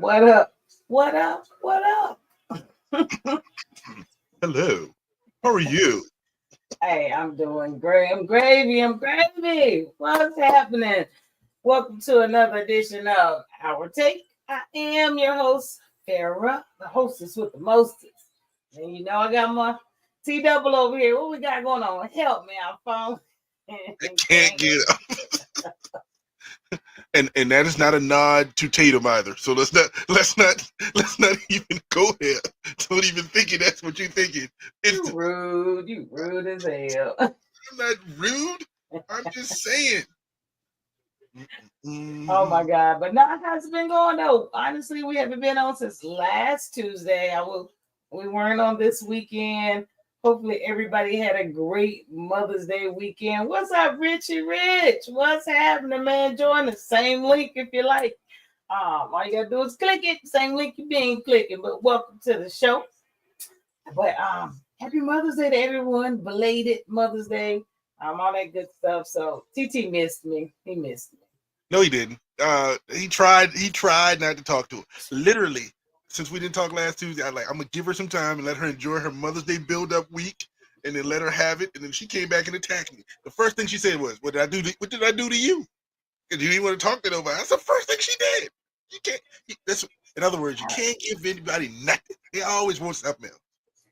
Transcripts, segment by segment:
What up? What up? What up? Hello. How are you? Hey, I'm doing great. I'm gravy. I'm gravy. What's happening? Welcome to another edition of Our Take. I am your host, Farah, the hostess with the mostest. And you know I got my T double over here. What we got going on? Help me. I'm falling. I can't get up. And that is not a nod to Tatum either. So let's not even go there. Don't even think it. That's what you're thinking. You rude. You rude as hell. I'm not rude. I'm just saying. Oh Mm-hmm. my God. But now how's it been going though? Honestly, we haven't been on since last Tuesday. We weren't on this weekend. Hopefully everybody had a great Mother's Day weekend. What's up, Richie Rich? What's happening, man? Join the same link if you like. All you gotta do is click it. Same link you been clicking. But welcome to the show. But happy Mother's Day to everyone. Belated Mother's Day. All that good stuff. So TT missed me. He missed me. No, he didn't. He tried. He tried not to talk to her. Literally, since we didn't talk last Tuesday, I'm gonna give her some time and let her enjoy her Mother's Day build-up week, and then let her have it. And then she came back and attacked me. The first thing she said was, "What did I do? What did I do to you? Because you didn't want to talk to nobody." That's the first thing she did. You can't. That's in other words, you can't give anybody nothing. They always want something else.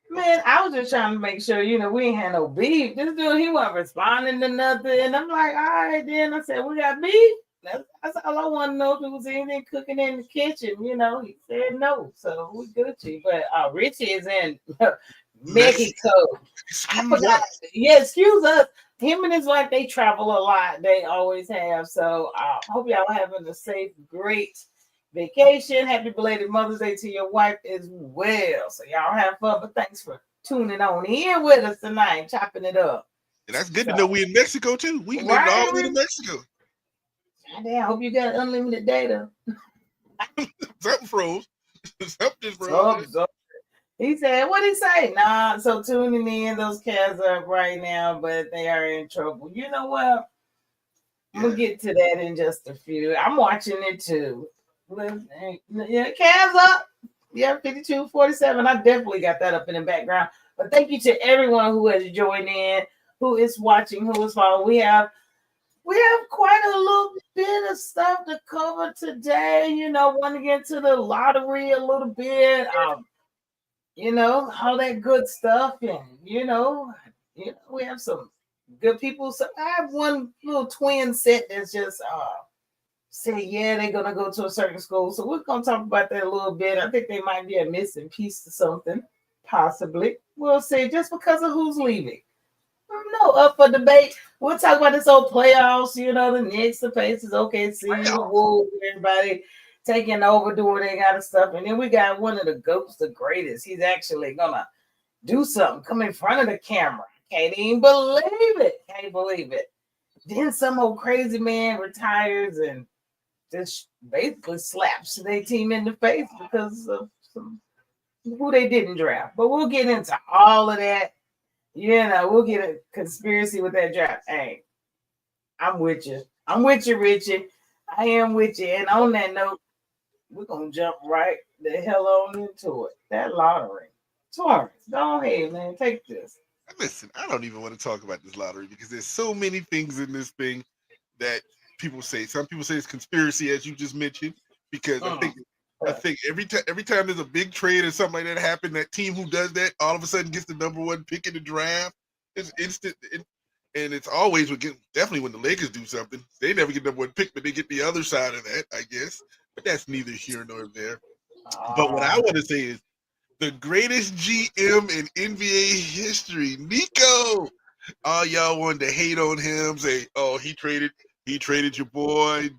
Man, I was just trying to make sure, we ain't had no beef. This dude, he wasn't responding to nothing. And I'm like, all right, then. I said, we got beef? That's all I want to know, if it was anything cooking in the kitchen. He said no. So we Gucci. But Richie is in Mexico. I Excuse forgot. us. Yeah, excuse us. Him and his wife, they travel a lot. They always have. So I hope y'all having a safe, great vacation. Happy belated Mother's Day to your wife as well. So y'all have fun. But thanks for tuning on in with us tonight, chopping it up. And that's good to know we in Mexico too. We made it all the way to Mexico. I hope you got unlimited data. Something froze. Something froze. He said, what did he say? Nah, so tuning in, those cats are up right now, but they are in trouble. You know what? I'm going to get to that in just a few. I'm watching it too. Yeah, Cavs up. Yeah, 52-47. I definitely got that up in the background. But thank you to everyone who has joined in, who is watching, who is following. We have quite a little bit of stuff to cover today. Want to get to the lottery a little bit. All that good stuff. And we have some good people. So I have one little twin set that's just say, yeah, they're gonna go to a certain school. So we're gonna talk about that a little bit. I think they might be a missing piece to something, possibly. We'll see, just because of who's leaving. No, up for debate. We'll talk about this old playoffs, the Knicks, the Pacers, OKC, the Wolves, everybody taking over, doing they got stuff. And then we got one of the GOATs, the greatest. He's actually gonna do something, come in front of the camera. Can't even believe it. Can't believe it. Then some old crazy man retires and just basically slaps their team in the face because of who they didn't draft. But we'll get into all of that. We'll get a conspiracy with that draft. Hey, I'm with you. I'm with you, Richie. I am with you. And on that note, we're going to jump right the hell on into it. That lottery. Torrance, go ahead, man. Take this. Listen, I don't even want to talk about this lottery because there's so many things in this thing that people say. Some people say it's conspiracy, as you just mentioned, because I think every time there's a big trade or something like that happen, that team who does that all of a sudden gets the number one pick in the draft. It's instant, and it's always definitely when the Lakers do something, they never get number one pick, but they get the other side of that, I guess. But that's neither here nor there. But what I want to say is the greatest GM in NBA history, Nico. All y'all wanted to hate on him, say, "Oh, he traded your boy,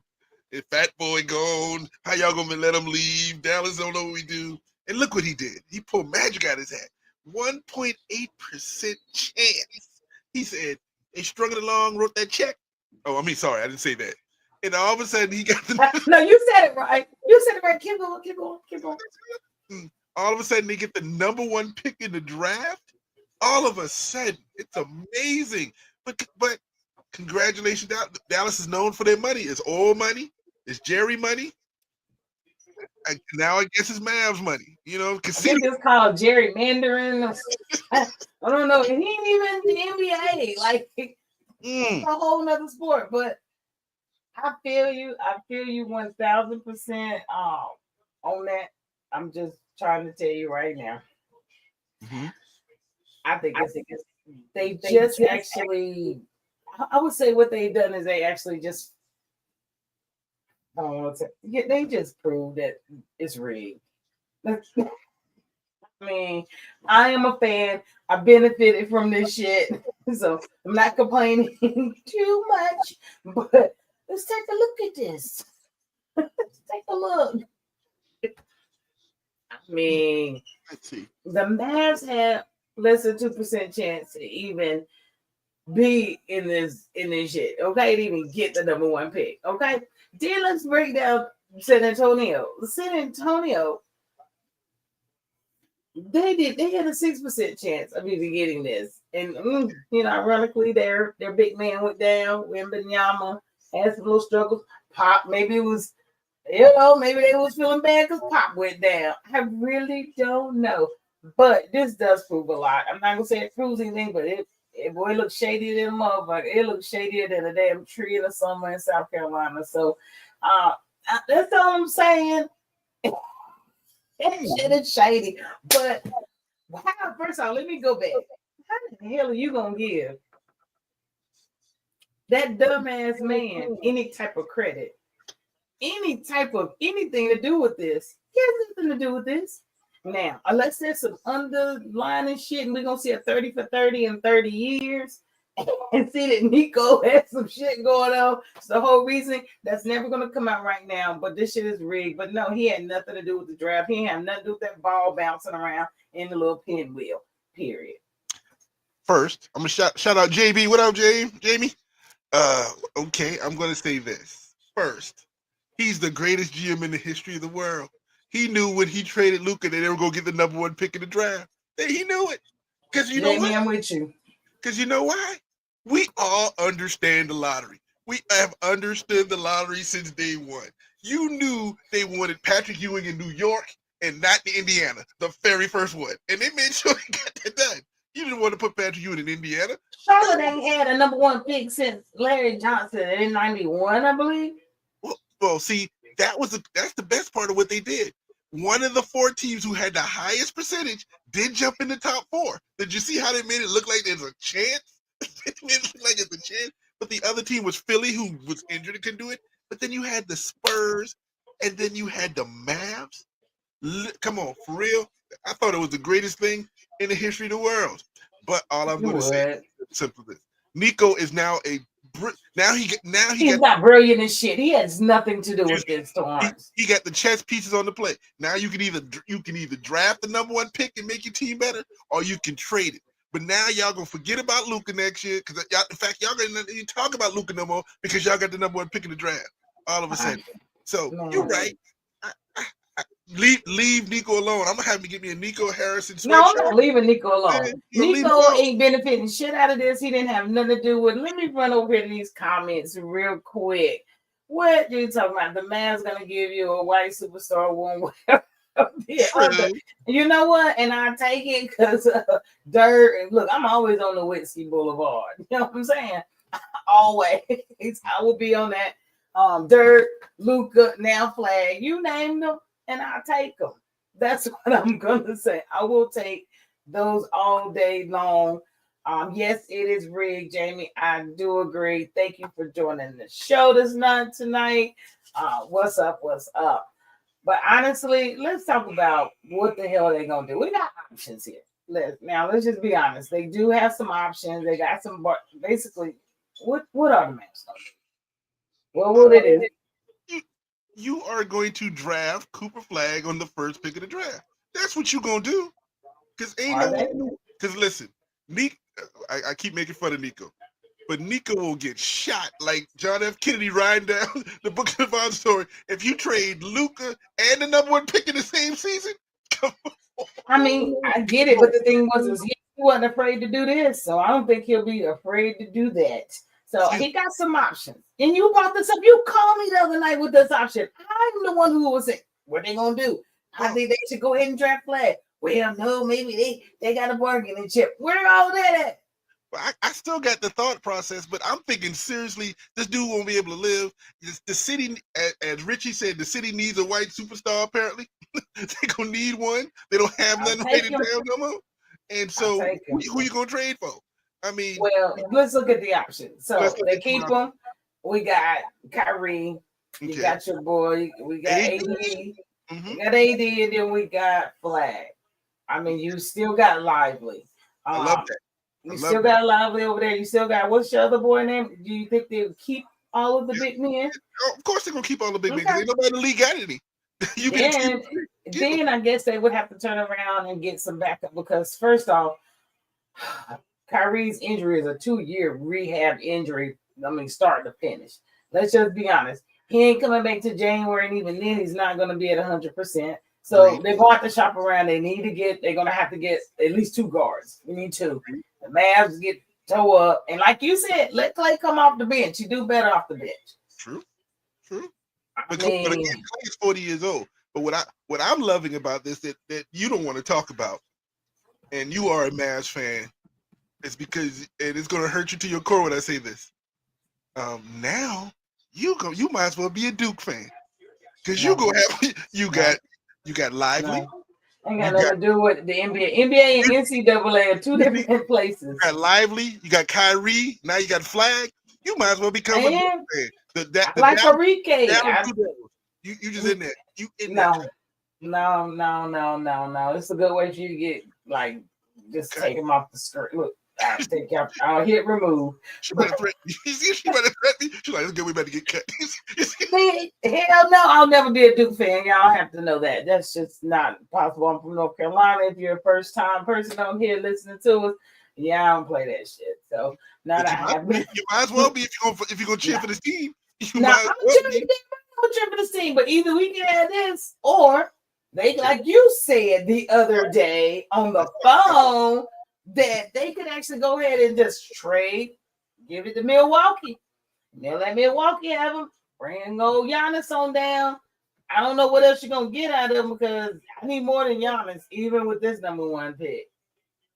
fat boy gone. How y'all gonna let him leave? Dallas don't know what we do." And look what he did. He pulled magic out of his hat. 1.8% chance. He said they strung it along, wrote that check. Oh, I mean, sorry, I didn't say that. And all of a sudden, he got the. No, you said it right. You said it right. Keep going. Keep going. Keep going. All of a sudden, they get the number one pick in the draft. All of a sudden, it's amazing. But congratulations, Dallas is known for their money. It's oil money. It's Jerry money. Now I guess it's Mavs money. You know, I think casino. it's called gerrymandering. I don't know. And he ain't even in the NBA. Like it's Mm, a whole nother sport. But I feel you. I feel you 1000% on that. I'm just trying to tell you right now. hmm I think they just actually. I would say what they've done is they actually just. I don't want to say. Yeah, they just proved that it's rigged. I mean, I am a fan. I benefited from this shit, so I'm not complaining too much. But let's take a look at this. Let's take a look. I mean, Let's see. the Mavs have less than 2% chance to even be in this shit. Okay, to even get the number one pick. Okay, then let's break down San Antonio. San Antonio, they had a 6% chance of even getting this. And ironically, their big man went down. Wembanyama had some little struggles. Pop, maybe it was, maybe they was feeling bad because Pop went down. I really don't know. But this does prove a lot. I'm not gonna say it proves anything, but it boy looks shady than a motherfucker. It looks shadier than a damn tree in the summer in South Carolina. So that's all I'm saying. That shit is shady. But how, first of all, let me go back. How the hell are you gonna give that dumbass man any type of credit, any type of anything to do with this? He has nothing to do with this. Now, unless there's some underlying shit, and we're gonna see a 30 for 30 in 30 years. And see that Nico has some shit going on. It's the whole reason that's never gonna come out right now. But this shit is rigged. But no, he had nothing to do with the draft. He had nothing to do with that ball bouncing around in the little pinwheel. Period. First, I'm gonna shout out JB. What up, Jamie? Okay, I'm gonna say this first. He's the greatest GM in the history of the world. He knew when he traded Luca that they were gonna get the number one pick in the draft. He knew it. Because you know Jamie, what? I'm with you. Because you know why? We all understand the lottery. We have understood the lottery since day one. You knew they wanted Patrick Ewing in New York and not in Indiana, the very first one. And they made sure they got that done. You didn't want to put Patrick Ewing in Indiana. Charlotte ain't had a number one pick since Larry Johnson in '91, I believe. Well, see, that's the best part of what they did. One of the four teams who had the highest percentage did jump in the top four. Did you see how they made it look like there's a chance? It made it look like it's a chance. But the other team was Philly, who was injured and couldn't do it. But then you had the Spurs, and then you had the Mavs. Come on, for real. I thought it was the greatest thing in the history of the world. But all I'm going to say is simple this: Nico is now He's not brilliant and shit. He has nothing to do with this, he, Torrance. he got the chess pieces on the plate. Now you can either draft the number one pick and make your team better, or you can trade it. But now y'all gonna forget about Luka next year because in fact y'all gonna even talk about Luka no more because y'all got the number one pick in the draft all of a sudden. So you're right. Leave Nico alone. I'm gonna have to get me a Nico Harrison sweatshirt. No, I'm not leaving Nico alone. Yeah, Nico ain't benefiting shit out of this. He didn't have nothing to do with it. Let me run over here to these comments real quick. What you talking about? The man's gonna give you a white superstar one way. You know what? And I take it because Dirt. Look, I'm always on the Whiskey Boulevard. You know what I'm saying? Always. I will be on that. Dirt, Luca, now Flag. You name them, and I'll take them. That's what I'm gonna say. I will take those all day long. Yes, it is rigged, Jamie. I do agree. Thank you for joining the show this night tonight. What's up? What's up? But honestly, let's talk about what the hell they're gonna do. We got options here. Let's just be honest. They do have some options. They got some basically. What are the Mavs gonna do? Well, what it is? You are going to draft Cooper Flag on the first pick of the draft. That's what you're gonna do. Because listen, Nick, I keep making fun of Nico, but Nico will get shot like John F. Kennedy riding down the Book of the Bond story if you trade Luka and the number one pick in the same season. I mean, I get it, but the thing was he wasn't afraid to do this, so I don't think he'll be afraid to do that. So he got some options. And you brought this up. You called me the other night with this option. I'm the one who was What they gonna do? I think they should go ahead and draft Flag. Well, no, maybe they got a bargaining chip. Where all that at? Well, I still got the thought process, but I'm thinking seriously, this dude won't be able to live. The city, as Richie said, the city needs a white superstar. Apparently, they gonna need one. They don't have I'll nothing take rated him. down no more. And I'll so, take him. who you gonna trade for? I mean, Well, let's look at the options. let's So look they at keep them. We got Kyrie. You okay. got your boy. We got AD. AD. Mhm. We got AD, and then we got Flag. I mean, you still got Lively. I love that. You still got Lively over there. You still got what's your other boy name? Do you think they'll keep all of the big men? Oh, of course they're gonna keep all the big men Okay. because ain't nobody in the league got any. You can Then I guess they would have to turn around and get some backup because first off, Kyrie's injury is a 2-year rehab injury. I mean, start to finish. Let's just be honest. He ain't coming back to January, and even then, he's not going to be at 100%. So they're going to have to shop around. They're going to have to get at least 2 guards. We need 2. The Mavs get toe up, and like you said, let Clay come off the bench. You do better off the bench. True. But again, Clay is 40 years old. But what I'm loving about this that you don't want to talk about, and you are a Mavs fan, is because and it's going to hurt you to your core when I say this. Now you might as well be a Duke fan because you got Lively. Ain't got nothing to do with the NBA. NBA and NCAA are 2 different places. You got Lively, you got Kyrie, now you got Flag. You might as well become a Duke fan. Like Enrique. You just in there. You in there. No. It's a good way for you to get just take him off the skirt. Look, I'll hit remove. She better threaten me. She better threaten me. She's like, let's get we better get cut. Hell no, I'll never be a Duke fan. Y'all have to know that. That's just not possible. I'm from North Carolina. If you're a first time person on here listening to us, I don't play that shit. So now that you might as well be if you're gonna cheer for this team. I'm cheering for this team, but either we can have this or they, like you said the other day on the phone, that they could actually go ahead and just trade, give it to Milwaukee. They'll let Milwaukee have them. Bring old Giannis on down. I don't know what else you're gonna get out of them because I need more than Giannis, even with this number 1 pick.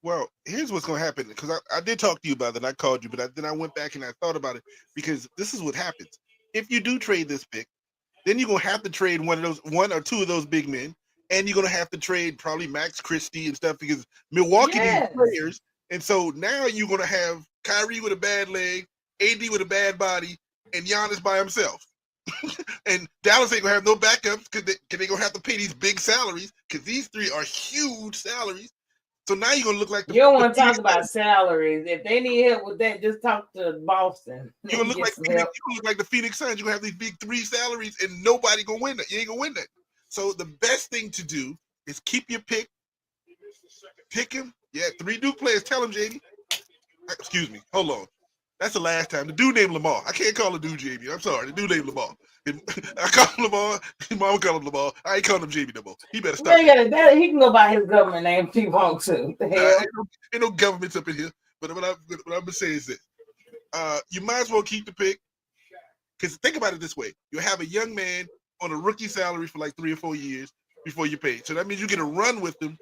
Well, here's what's gonna happen because I did talk to you about it. I called you, but then I went back and I thought about it because this is what happens. If you do trade this pick, then you're gonna have to trade one or two of those big men, and you're gonna have to trade probably Max Christie and stuff because Milwaukee needs players. And so now you're gonna have Kyrie with a bad leg, AD with a bad body, and Giannis by himself. And Dallas ain't gonna have no backups because they gonna have to pay these big salaries because these 3 are huge salaries. So now you're gonna look like you don't want to talk about salaries. If they need help with that, just talk to Boston. You're gonna look like the Phoenix Suns. You're gonna have these big 3 salaries, and nobody gonna win that. You ain't gonna win that. So the best thing to do is keep your pick. Pick him. Yeah, 3 Duke players. Tell him, JD. Excuse me. Hold on. That's the last time. The dude named Lamar. I can't call the dude Jamie. I'm sorry. The dude named Lamar. I call him Lamar. His mama call him Lamar. I ain't calling him Jamie no more. He better stop. He can go by his government name if he wants to. The hell? Ain't no governments up in here. But what I'm gonna say is this: you might as well keep the pick because think about it this way: you have a young man on a rookie salary for like 3 or 4 years before you pay. So that means you get a run with him,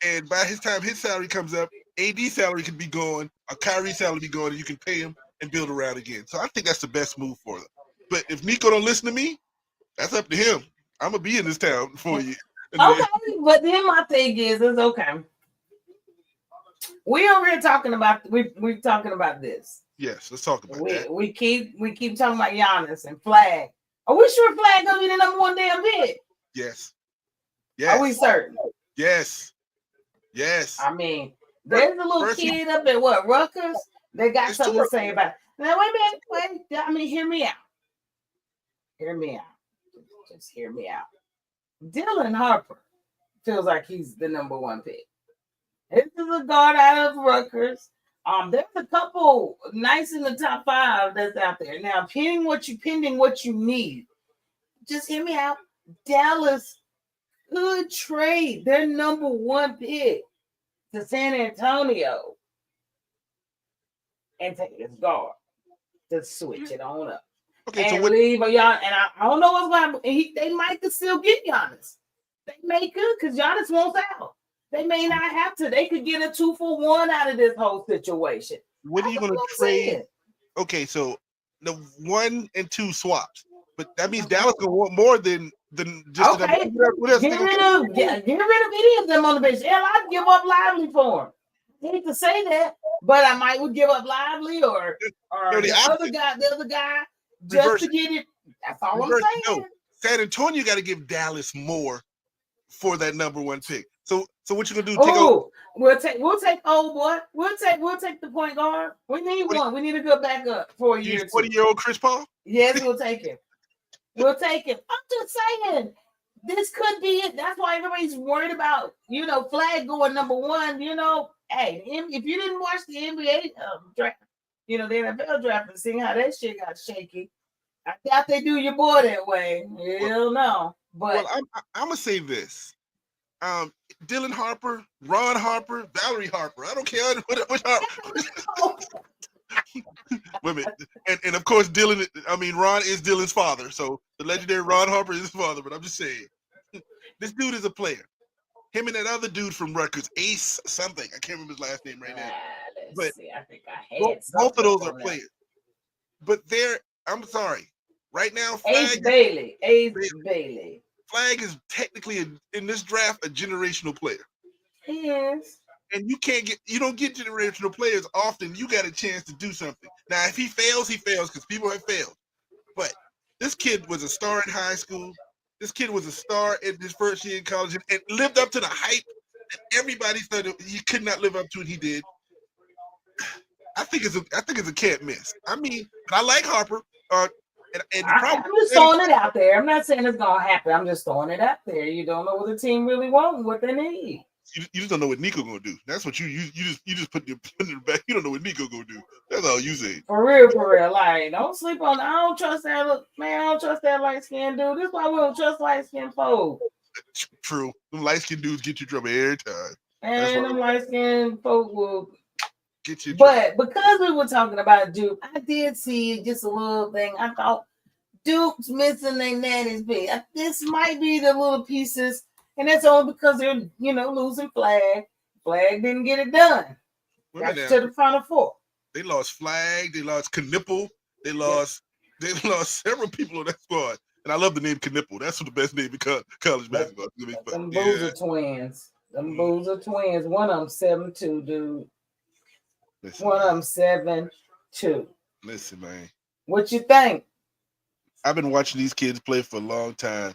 and by his time his salary comes up, AD salary could be gone, a Kyrie salary be gone, and you can pay him and build around again. So I think that's the best move for them. But if Nico don't listen to me, that's up to him. I'm gonna be in this town for you. Okay, but then my thing is, it's okay. We over here talking about we're talking about this. Yes, let's talk about that. We keep talking about Giannis and Flag. Are we sure Flag gonna be the number 1 damn pick? Yes. Are we certain? Yes. I mean, there's a little kid up at Rutgers. They got something to say about it. Now wait a minute. I mean, hear me out. Just hear me out. Dylan Harper feels like he's the number 1 pick. This is a guard out of Rutgers. There's a couple nice in the top 5 that's out there. Now, pending what you need, just hear me out. Dallas could trade their number 1 pick to San Antonio and take this guard to switch it on up. Okay, so and what? leave a Giannis. And I don't know what's going to happen. They might could still get Giannis. They may could because Giannis wants out. They may not have to. They could get a 2-for-1 out of this whole situation. What are That's you going all to I'm trade? saying. Okay, so the 1 and 2 swaps, but that means Dallas gonna want more than just the number. Okay, What else get they gonna rid get? of any of them on the bench. Hell, I'd give up Lively for him. I hate to say that, but I might would give up Lively or No, the opposite. the other guy, just Reverse to it. get it. That's all I'm Reverse it. No, saying. San Antonio got to give Dallas more for that number 1 pick. So what you gonna do? Take over? Oh, we'll take old boy. We'll take the point guard. We need one. We need a good backup for a year or 2. 40-year-old Chris Paul? Yes, we'll take him. We'll take him. I'm just saying, this could be it. That's why everybody's worried about, Flag going number 1. Hey, if you didn't watch the NBA draft, the NFL draft and seeing how that shit got shaky, I doubt they do your boy that way. Hell no. But Well, I'm gonna say this. Dylan Harper, Ron Harper, Valerie Harper. I don't care which Harper. Wait a minute. And of course Ron is Dylan's father. So the legendary Ron Harper is his father, but I'm just saying. This dude is a player. Him and that other dude from Rutgers, Ace something. I can't remember his last name right now. But see. I think I had both of those are players. But I'm sorry. Right now, Ace Bailey. Flag is technically in this draft a generational player. He is. And you don't get generational players often. You got a chance to do something. Now, if he fails because people have failed. But this kid was a star in high school. This kid was a star in his first year in college and lived up to the hype that everybody thought he could not live up to, and he did. I think it's a can't miss. I mean, I like Harper. I'm just throwing it out there. I'm not saying it's gonna happen. I'm just throwing it out there. You don't know what the team really wants, what they need. You just don't know what Nico gonna do. That's what you just put in the back. You don't know what Nico gonna do. That's all you say. For real. Like, don't sleep on. I don't trust that. Man, I don't trust that light skinned dude. This is why we don't trust light skinned folks. True. Them light skinned dudes get you trouble every time. And them light skinned folk will get you. But because we were talking about Duke, I did see just a little thing. I thought Duke's missing their nanny's bit. This might be the little pieces, and that's all because they're losing Flag. Flag didn't get it done. Got to the Final Four. They lost Flag. They lost Knipple. They lost several people on that squad. And I love the name Knipple. That's the best name in college basketball. Them Boozer twins. Them Boozer twins. One of them 7'2", dude. One of them 7'2". Listen, man. What you think? I've been watching these kids play for a long time.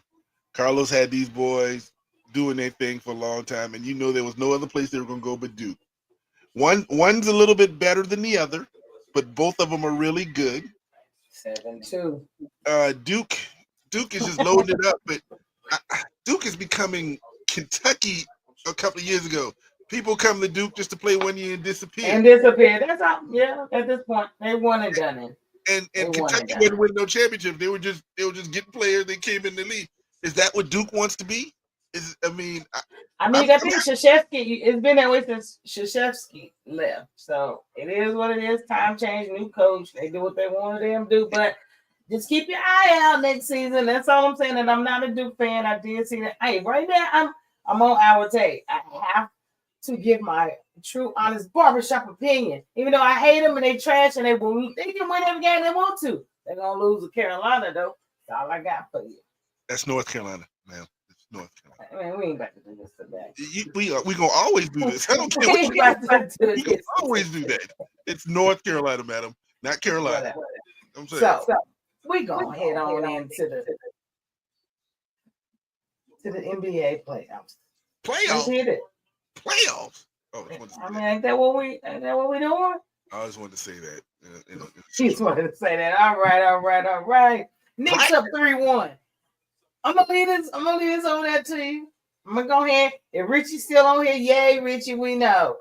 Carlos had these boys doing their thing for a long time, and there was no other place they were going to go but Duke. One's a little bit better than the other, but both of them are really good. 7'2". Duke is just loading it up, but Duke is becoming Kentucky a couple of years ago. People come to Duke just to play 1 year and disappear. That's all. Yeah, at this point, they won and done it. And Kentucky wouldn't win no championship. They were just getting players. They came in the league. Is that what Duke wants to be? I think Krzyzewski. It's been that way since Krzyzewski left. So it is what it is. Time change, new coach. They do what they want them to do. But just keep your eye out next season. That's all I'm saying. And I'm not a Duke fan. I did see that. Hey, right now I'm on To Hourtake. I have to give my true, honest barbershop opinion. Even though I hate them and they trash and they can win every game they want to. They're gonna lose to Carolina though. That's all I got for you. That's North Carolina, man. It's North Carolina. Man, we ain't about to do this today. We gonna always do this. I don't care what you do. We gonna always do that. It's North Carolina, madam, not Carolina. I'm saying. So we gonna head on into the NBA playoffs. Playoffs. Hit it. Playoffs. Oh, ain't that what we doing? I just wanted to say that. She just wanted to say that. All right. Knicks up 3-1. I'm gonna leave this over there to you. I'm gonna go ahead. If Richie's still on here, yay, Richie, we know.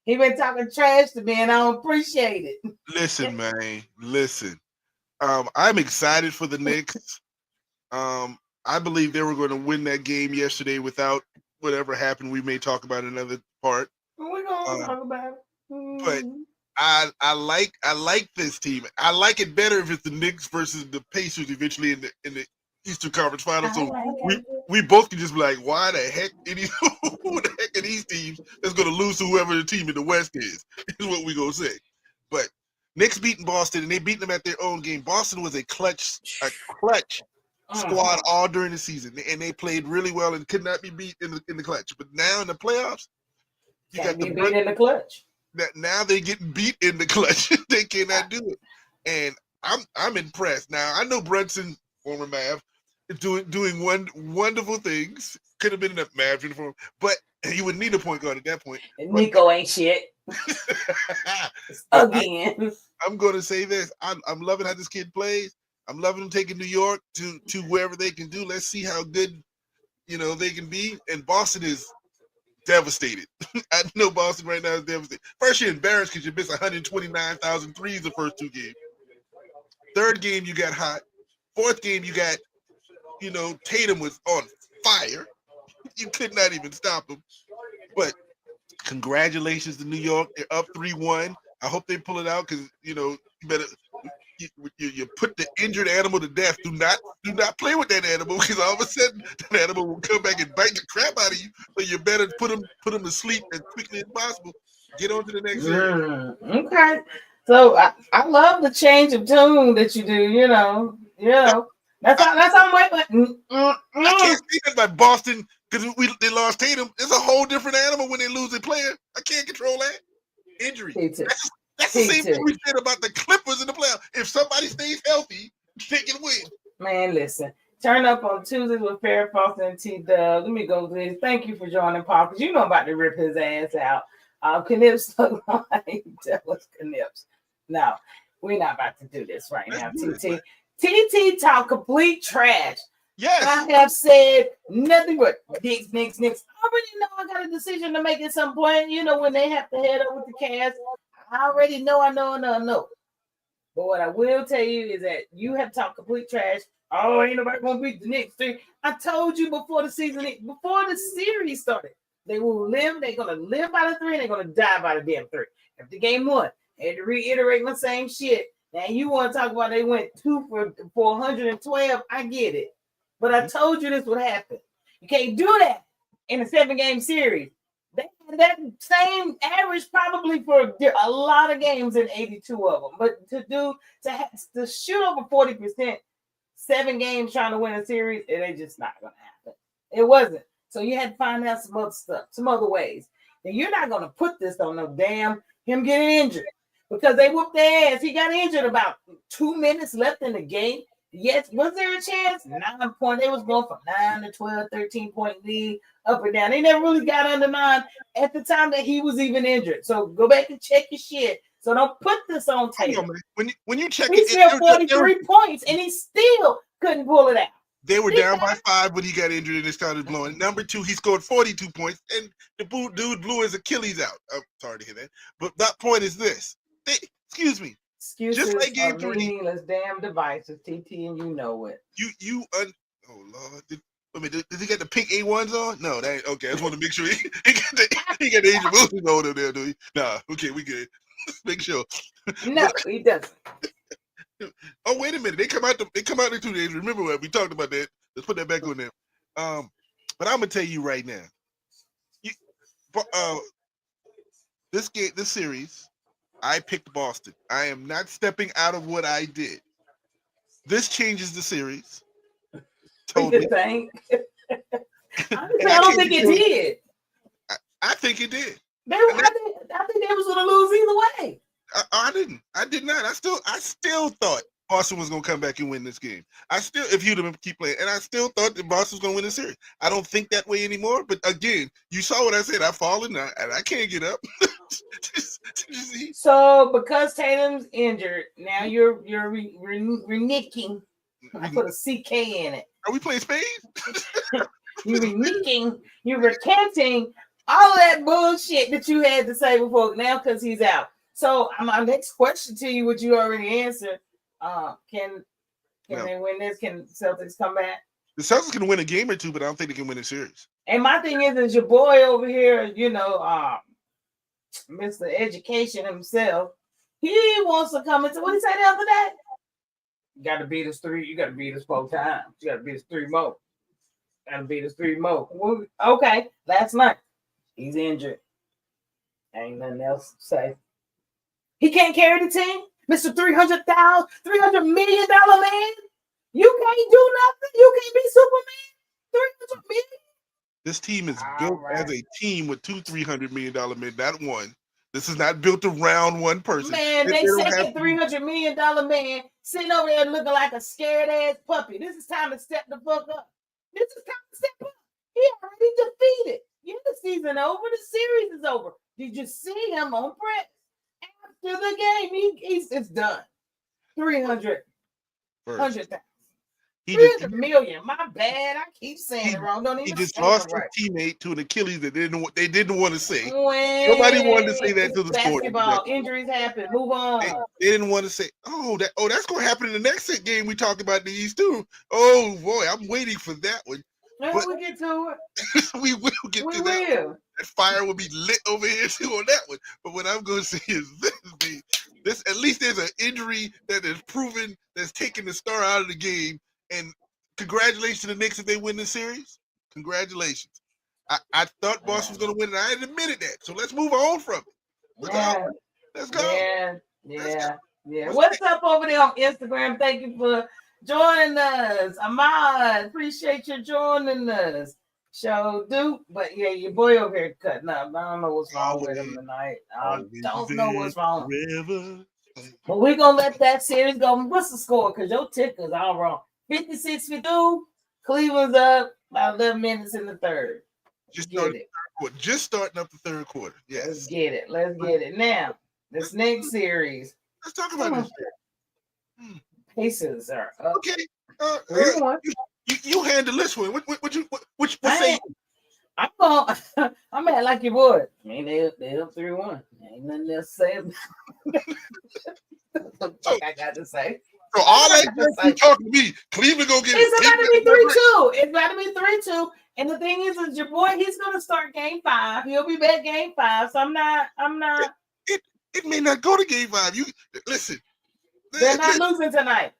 He been talking trash to me, and I don't appreciate it. Listen, man. Listen. I'm excited for the Knicks. I believe they were going to win that game yesterday without whatever happened. We may talk about another part. We're going to talk about it. But I like this team. I like it better if it's the Knicks versus the Pacers eventually in the Eastern Conference Finals. I So like we it. we both can just be like, why the heck who the heck are these teams that's gonna lose to whoever the team in the West is what we gonna say. But Knicks beating Boston and they beat them at their own game. Boston was a clutch squad all during the season, and they played really well and could not be beat in the clutch. But now in the playoffs, you Can't got be the beat in the clutch. that now they getting beat in the clutch. They cannot do it, and I'm impressed. Now I know Brunson, former Mav, is doing wonderful things. Could have been in a Mav uniform, but he would need a point guard at that point. But Nico ain't shit but again. I'm going to say this: I'm loving how this kid plays. I'm loving him taking New York to wherever they can do. Let's see how good they can be. And Boston is devastated. I know Boston right now is devastated. First, you're embarrassed because you missed 129,000 threes the first two games. Third game, you got hot. Fourth game, you got, Tatum was on fire. You could not even stop him. But congratulations to New York. They're up 3-1. I hope they pull it out because, you better. You put the injured animal to death. Do not play with that animal because all of a sudden that animal will come back and bite the crap out of you. So you better put them to sleep as quickly as possible. Get on to the next series. Okay. So I love the change of tune that you do, That's how I'm waiting. I can't see that by Boston because they lost Tatum. It's a whole different animal when they lose a player. I can't control that. Injury. That's the same thing we said about the Clippers in the playoffs. If somebody stays healthy, they can win. Man, listen. Turn up on Tuesdays with Farrah Fawcett and T Dub. Let me go to this. Thank you for joining Paul, because I'm about to rip his ass out. Knips look like Dallas Knips. No, we're not about to do this right now, TT. TT talk complete trash. Yes. I have said nothing but Knicks. I already know I got a decision to make at some point. When they have to head over with the Cavs. I already know. But what I will tell you is that you have talked complete trash. Oh, ain't nobody gonna beat the Knicks. I told you before the series started, they're gonna live by the 3, and they're gonna die by the damn 3. After game 1, I had to reiterate my same shit. Now you want to talk about they went 2 for 112. I get it. But I told you this would happen. You can't do that in a 7-game series. They had that same average probably for a lot of games in 82 of them. But to shoot over 40%, 7 games trying to win a series, it ain't just not going to happen. It wasn't. So you had to find out some other stuff, some other ways. And you're not going to put this on no damn him getting injured, because they whooped their ass. He got injured about 2 minutes left in the game. Yes, was there a chance? 9 point. They was going from 9 to 12, 13-point lead, up and down. They never really got under 9 at the time that he was even injured. So go back and check your shit. So don't put this on tape. When you check he scored 43 points, and he still couldn't pull it out. They were down by 5 when he got injured and it started blowing. Number 2, he scored 42 points, and the dude blew his Achilles out. I'm sorry to hear that. But that point is this. Excuses just like game 3. Meaningless damn devices, TT, and you know it. Oh Lord. Did he get the pink A1s on? No, that ain't okay. I just want to make sure he got the Asian moves on up there, do he? Nah, okay, we good. Make sure. No, he doesn't. Oh, wait a minute. They come out in 2 days. Remember what we talked about that. Let's put that back on there. But I'm gonna tell you right now. This series, I picked Boston. I am not stepping out of what I did. This changes the series. Totally. I don't think it did. I think it did. I think they was going to lose either way. I didn't. I did not. I still thought Boston was going to come back and win this game. If you'd have keep playing, and I still thought that Boston was going to win the series. I don't think that way anymore. But again, you saw what I said. I've fallen, and I can't get up. So because Tatum's injured, now you're reneging. I put a CK in it. Are we playing spades? You're reneging. You're recanting all of that bullshit that you had to say before now because he's out. So my next question to you, which you already answered, can they win this? Can Celtics come back? The Celtics can win a game or two, but I don't think they can win a series. And my thing is your boy over here, Mr. Education himself, He wants to come into what did he say the other day? You got to beat us 3. You got to beat us 4 times. You got to beat us 3 more. Got to beat us 3 more. Okay, last night he's injured. Ain't nothing else to say. He can't carry the team, Mr. $300 million man. You can't do nothing. You can't be Superman. $300 million. This team is built as a team with 2 $300 million men, not one. This is not built around one person. Man, they second $300 million man sitting over there looking like a scared ass puppy. This is time to step the fuck up. This is time to step up. He already defeated. Yeah, the season over. The series is over. Did you see him on press after the game? It's done. 100,000. 300 million. My bad. I keep saying it wrong. Don't even. He just lost his teammate to an Achilles that they didn't want to say. Nobody wanted to say that to the basketball. Injuries happen. Move on. They didn't want to say, that's going to happen in the next game we talked about in the East too. Oh boy, I'm waiting for that one. We'll get to it. We will get to that. That fire will be lit over here too on that one. But what I'm going to say is this: at least there's an injury that is proven that's taking the star out of the game. And congratulations to the Knicks if they win the series. Congratulations. I thought Boston was going to win, and I had admitted that. So let's move on from it. Let's go. Yeah. What's up over there on Instagram? Thank you for joining us. Ahmad, appreciate you joining us. Show do, but yeah, your boy over here cutting up. I don't know what's wrong with him tonight. I don't know what's wrong. But we're going to let that series go. What's the score? Because your ticker's all wrong. 56-52. Cleveland's up about 11 minutes in the third. Just starting up the third quarter. Yes. Let's get it. Now, this next series. Let's talk about this. Pacers are up. Okay. You handle this one. What say? I'm at like your boy. I mean, they up 3-1. Ain't nothing else to say. I got to say. So all that you talking to me, Cleveland gonna get it. It's about to be 3-2. It's about to be 3-2. And the thing is your boy, he's gonna start game 5. He'll be back game 5. So I'm not. It may not go to game 5. You listen. They're not losing tonight.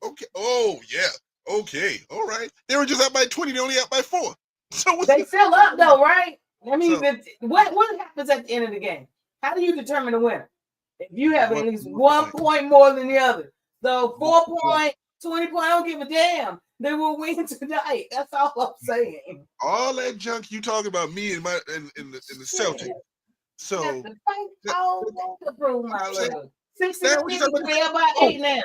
Okay. Oh yeah. Okay. All right. They were just up by 20. They're only up by 4. So they still up though, right? I mean, what happens at the end of the game? How do you determine the winner? If you have at least 1 point more than the other. So 4 point, 20 point, I don't give a damn. They will win tonight. That's all I'm saying. All that junk you talking about me and the Celtics. So to prove my love. 12 by 8 now.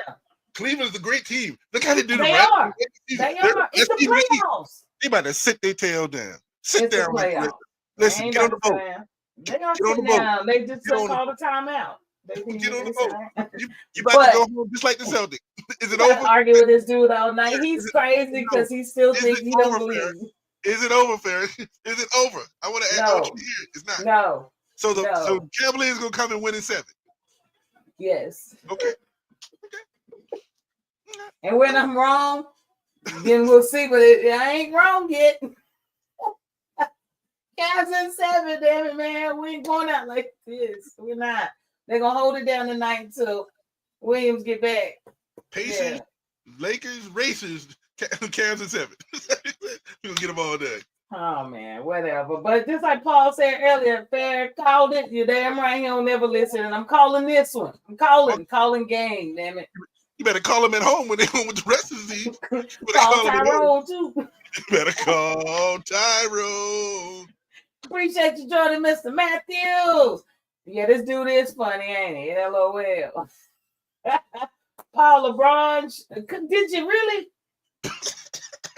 Cleveland's a great team. Look how they do They are. It's the playoffs. They about to sit their tail down. Sit down. Listen, get on the boat. They don't sit down. They just call the timeout. Get on the boat. You about to go home just like the Celtics. Is it over? Argue with this dude all night. He's crazy because he still thinks he don't believe. Is it over, Ferris? Is it over? I want to ask you here. It's not. No. So the Cavaliers gonna come and win in 7. Yes. Okay. And when I'm wrong, then we'll see. But I ain't wrong yet. Cavs in 7, damn it, man. We ain't going out like this. We're not. They're gonna hold it down tonight until Williams get back. Pacers, Lakers, Racers, Cavs in 7. We're gonna get them all day. Oh man, whatever. But just like Paul said earlier, Fair called it. You're damn right. He don't never listen. And I'm calling this one. I'm calling game. Damn it. You better call them at home when they're home with the rest of the team. Call Tyrone too. You better call Tyrone. Appreciate you joining, Mr. Matthews. Yeah, this dude is funny, ain't he? LOL. Paul LeBron, did you really?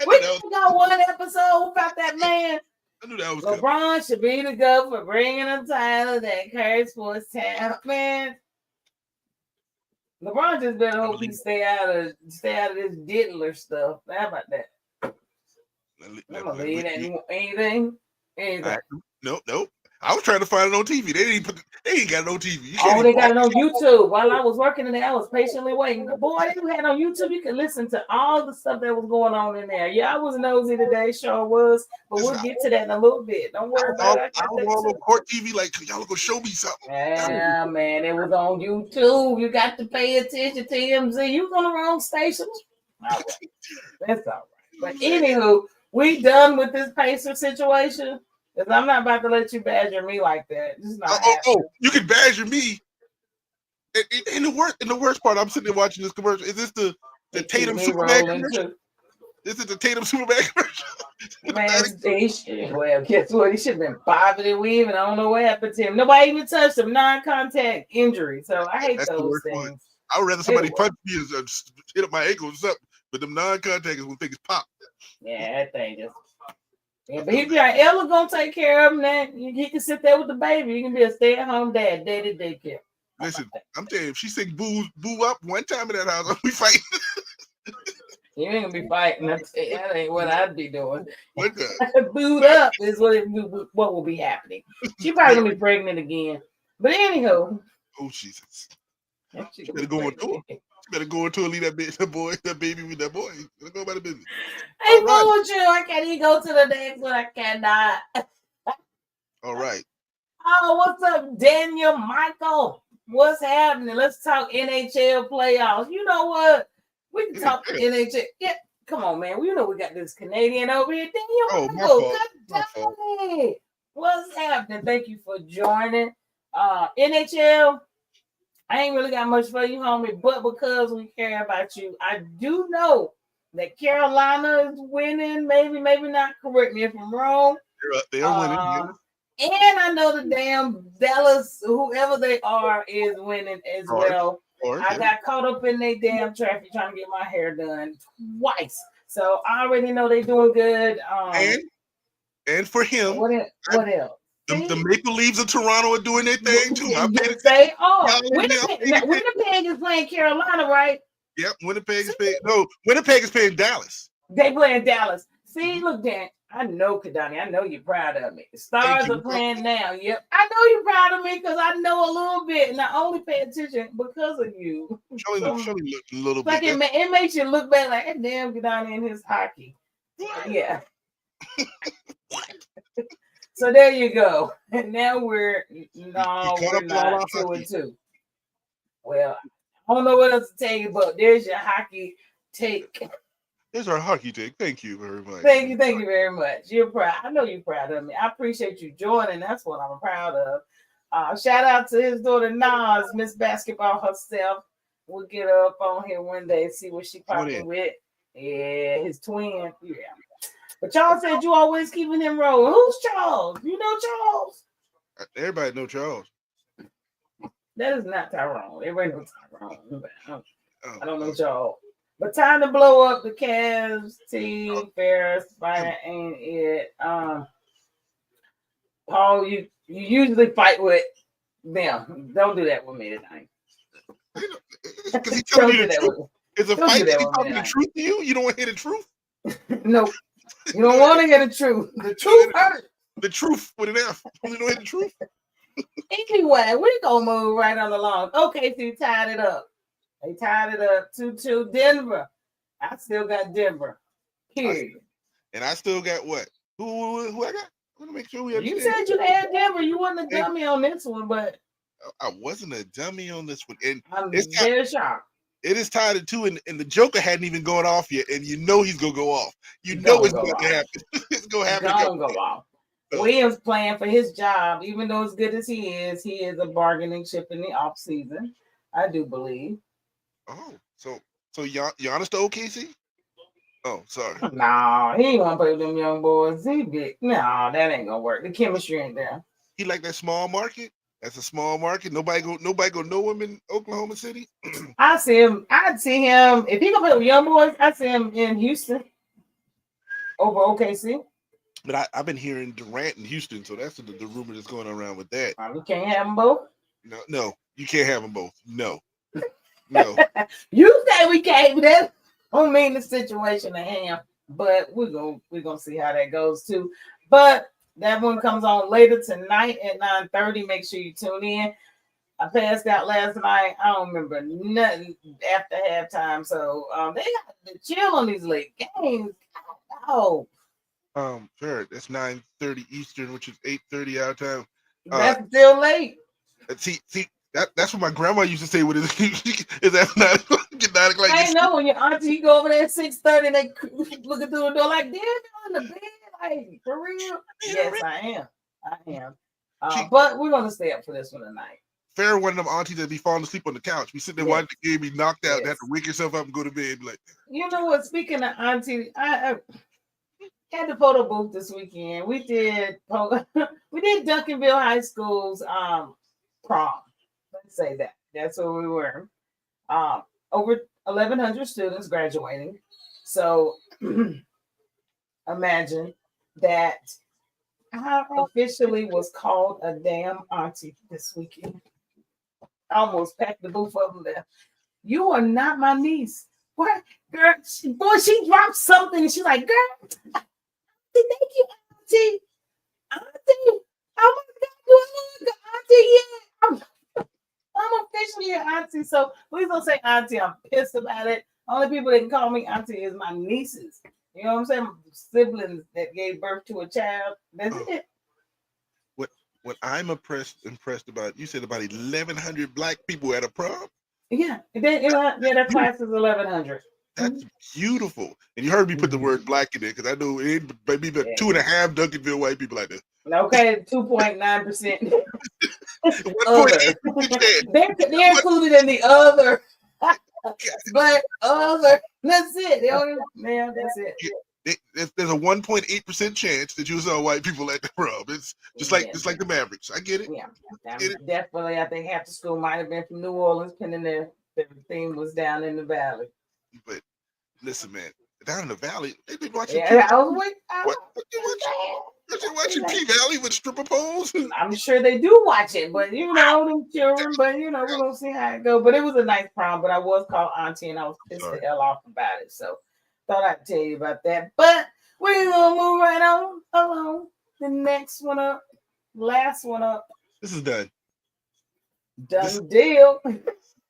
We got one episode about that man. I knew that was LeBron should be the go for bringing a title that Curry Sports Town. Man, LeBron just better hope he stay out of this diddler stuff. How about that? I'm gonna leave that anything. Nope. I was trying to find it on TV. They ain't got no TV. You can't Oh, even they got it on YouTube. While I was working in there, I was patiently waiting. Boy, they had on YouTube. You could listen to all the stuff that was going on in there. Yeah, I was nosy today, sure was. But listen. we'll get to that in a little bit. Don't worry about it. I I got was that all on too. court TV. Like y'all gonna show me something. Yeah, man, it was on YouTube. You got to pay attention to MZ. You was on the wrong station. All right. That's all right. But anywho, we done with this Pacer situation. Because I'm not about to let you badger me like that. This is not happening. You can badger me. And the worst part, I'm sitting there watching this commercial. Is this the Tatum Superman commercial? Is it the Tatum Superman commercial? Man, well, guess what? He should have been bobbing and weaving. I don't know what happened to him. Nobody even touched him. Non-contact injury. So I hate those things. One. I would rather somebody punch me and hit up my ankle or something. But them non-contact is when things pop. Yeah, that thing just. Yeah, but he'd be like, Ella gonna take care of him. Now he can sit there with the baby. You can be a stay-at-home dad, daddy daycare. Listen, I'm telling you, if she sing boo up one time in that house, we fighting. You ain't gonna be fighting. That ain't what I'd be doing. What Booed up is what will be happening. She probably gonna be pregnant again. But anyhow. Oh Jesus. She better go into it. She better go into it, leave that baby with that boy. Let's go about the business. Hey, fool with you. I can't even go to the next one. I cannot. All right. Oh, what's up, Daniel Michael? What's happening? Let's talk NHL playoffs. You know what? We can talk NHL. Yeah, come on, man. You know we got this Canadian over here. Daniel Michael. What's happening? Thank you for joining. NHL. I ain't really got much for you, homie, but because we care about you, I do know that Carolina is winning. Maybe not. Correct me if I'm wrong. They're winning. And I know the damn Dallas, whoever they are, is winning as well. I got caught up in their damn traffic trying to get my hair done twice. So I already know they're doing good. And for him, what else? The Maple Leafs of Toronto are doing their thing too. They are. Winnipeg is playing Carolina, right? Yep, Winnipeg is playing. No, Winnipeg is playing Dallas. They playing Dallas. See, look, Dan. I know, Kadani. I know you're proud of me. The Stars are playing now. Yep. I know you're proud of me because I know a little bit, and I only pay attention because of you. Show me look a little bit. It makes you look back like, damn, Kadani and his hockey. Yeah. So there you go. And now we're not 2-2. Well, I don't know what else to tell you, but there's your hockey take. There's our hockey take. Thank you very much. Thank you very much. You're proud. I know you're proud of me. I appreciate you joining. That's what I'm proud of. Shout out to his daughter Nas, Miss Basketball herself. We'll get her up on here one day, see what she popping with. Yeah, his twin. Yeah. But y'all said you always keeping him rolling. Who's Charles? You know Charles? Everybody know Charles. That is not Tyrone. Everybody knows Tyrone. I don't know Charles. But time to blow up the Cavs team. Ferris, Spider ain't it. Paul, you usually fight with them. Don't do that with me tonight. Because he telling you the truth. It's a fight that he's talking the truth to you. You don't want to hear the truth? No. You don't want to hear the truth. The truth hurts. The truth with an F. You don't hear the truth? Anyway, we're going to move right on along. Okay, so you tied it up. They tied it up 2-2 Denver. I still got Denver. Period. And I still got what? Who I got? I want to make sure we understand. You said you had Denver. You wasn't a dummy on this one, but I wasn't a dummy on this one. And I'm very shocked. It is tied at 2, and the Joker hadn't even gone off yet, and you know he's gonna go off. You know it's going to happen. It's gonna happen. Go off. So. Williams playing for his job, even though as good as he is a bargaining chip in the off season. I do believe. Oh, so Giannis to OKC? Oh, sorry. No, he ain't want to play with them young boys. No, that ain't gonna work. The chemistry ain't there. He like that small market. That's a small market. Nobody gonna know him in Oklahoma City. I'd see him if he gonna play with young boys. I'd see him in Houston over OKC. But I've been hearing Durant in Houston, so that's the rumor that's going around with that. We can't have them both. No, you can't have them both. No. You say we can't. That don't mean the situation at hand. But we're gonna see how that goes too. But That one comes on later tonight at 9:30. Make sure you tune in. I passed out last night. I don't remember nothing after halftime. So they got to chill on these late games. Oh, Sure. That's 9:30 Eastern, which is 8:30 our time. that's still late. See, that's what my grandma used to say. What is is that 9 o'clock? 9 o'clock. I ain't know when your auntie go over there at 6:30 and they looking through the door like, damn, you're in the bed, like for real. Yes, I am. I am. But we're gonna stay up for this one tonight. Fair one of them aunties that be falling asleep on the couch. Be sitting there watching the game, be knocked out, and have to wake yourself up and go to bed. Like, you know what? Speaking of auntie, I had the photo booth this weekend. We did Duncanville High School's prom. Let's say that. That's where we were. Over 1,100 students graduating. So imagine that I officially was called a damn auntie this weekend. I almost packed the booth of them there. You are not my niece. What? Girl, she dropped something and she's like, girl, thank you, auntie. Auntie. Oh my God, you auntie, yeah. I'm officially your auntie. So please don't say auntie. I'm pissed about it. Only people that can call me auntie is my nieces. You know what I'm saying? Siblings that gave birth to a child. That's it. What I'm impressed about, you said about 1,100 black people at a prom. Yeah, their class is 1,100. That's beautiful. And you heard me put the word black in there because I know it maybe about 2.5 Duncanville white people like that. Okay, 2.9%. They're included in the other. But other, that's it. That's it. There's a 1.8% chance that you saw white people at the prom. It's just like the Mavericks. I get it. Yeah, definitely. I think half the school might have been from New Orleans, pending their theme was down in the valley. But listen, man, down in the valley, they've been watching. Yeah, I was watching P Valley with stripper poles. I'm sure they do watch it, but them children. But we're gonna see how it goes. But it was a nice prom. But I was called auntie, and I was pissed the hell off about it. So thought I'd tell you about that. But we're gonna move right on along. The next one up, last one up. This is done. Deal.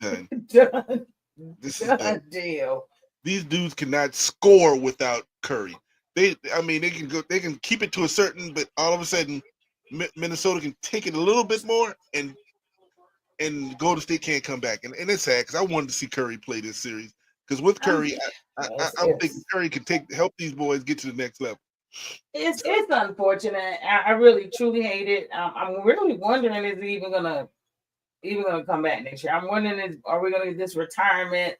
Done. Done. This is done. Deal. These dudes cannot score without Curry. They can keep it to a certain, but all of a sudden, Minnesota can take it a little bit more, and Golden State can't come back. And it's sad because I wanted to see Curry play this series because with Curry, I'm thinking Curry can help these boys get to the next level. It's unfortunate. I really truly hate it. I'm really wondering is he even gonna come back next year. I'm wondering are we gonna get this retirement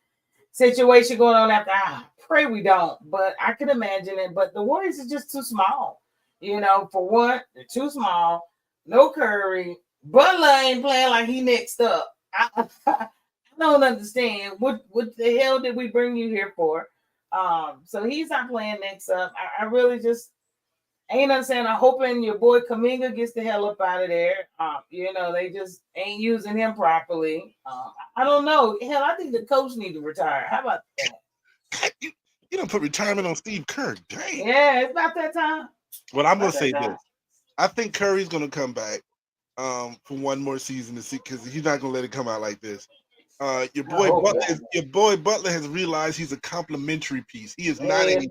situation going on after? I pray we don't, but I can imagine it. But the Warriors are just too small. For one, they're too small. No Curry. Butler ain't playing like he next up. I don't understand what the hell did we bring you here for? So he's not playing next up. I really just ain't understand. I'm hoping your boy Kuminga gets the hell up out of there. They just ain't using him properly. I don't know. Hell, I think the coach need to retire. How about that? You don't put retirement on Steve Kerr. Dang. Yeah, it's about that time. Well, I'm gonna say this. I think Curry's gonna come back for one more season to see because he's not gonna let it come out like this. Your boy Butler has realized he's a complimentary piece. He is not a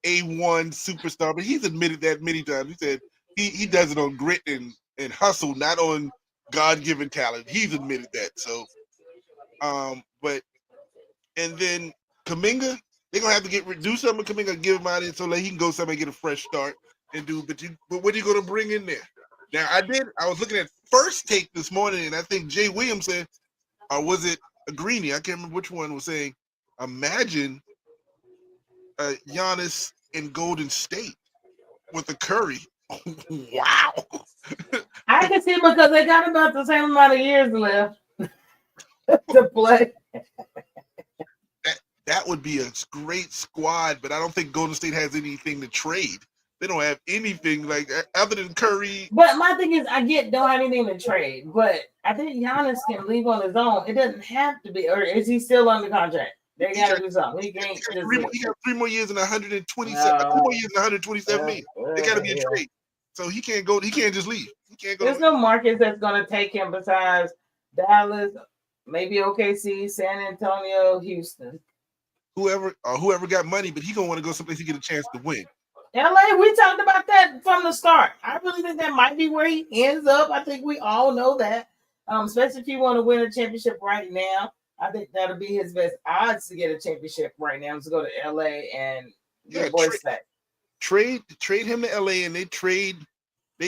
A1 superstar, but he's admitted that many times. He said he does it on grit and hustle, not on God-given talent. He's admitted that. So, and then Kuminga, they're gonna have to do something. Kuminga give him out in so that he can go somewhere and get a fresh start and do. But what are you gonna bring in there? Now I was looking at First Take this morning, and I think Jay Williams said, or was it a Greenie? I can't remember which one was saying. Imagine Giannis in Golden State with a Curry. Wow. I can see because they got about the same amount of years left to play. That would be a great squad, but I don't think Golden State has anything to trade. They don't have anything like other than Curry. But my thing is, don't have anything to trade. But I think Giannis can leave on his own. It doesn't have to be, or is he still under contract? They got to do something. He can't just. He got 3 more years and 127. 2 more years and 127 million. They got to be a trade. So he can't go. He can't just leave. He can't go. There's no market that's going to take him besides Dallas, maybe OKC, San Antonio, Houston. Whoever got money, but he gonna want to go someplace to get a chance to win. LA, we talked about that from the start. I really think that might be where he ends up. I think we all know that. Especially if you want to win a championship right now. I think that'll be his best odds to get a championship right now, to go to LA and get boys back. Trade him to LA, and they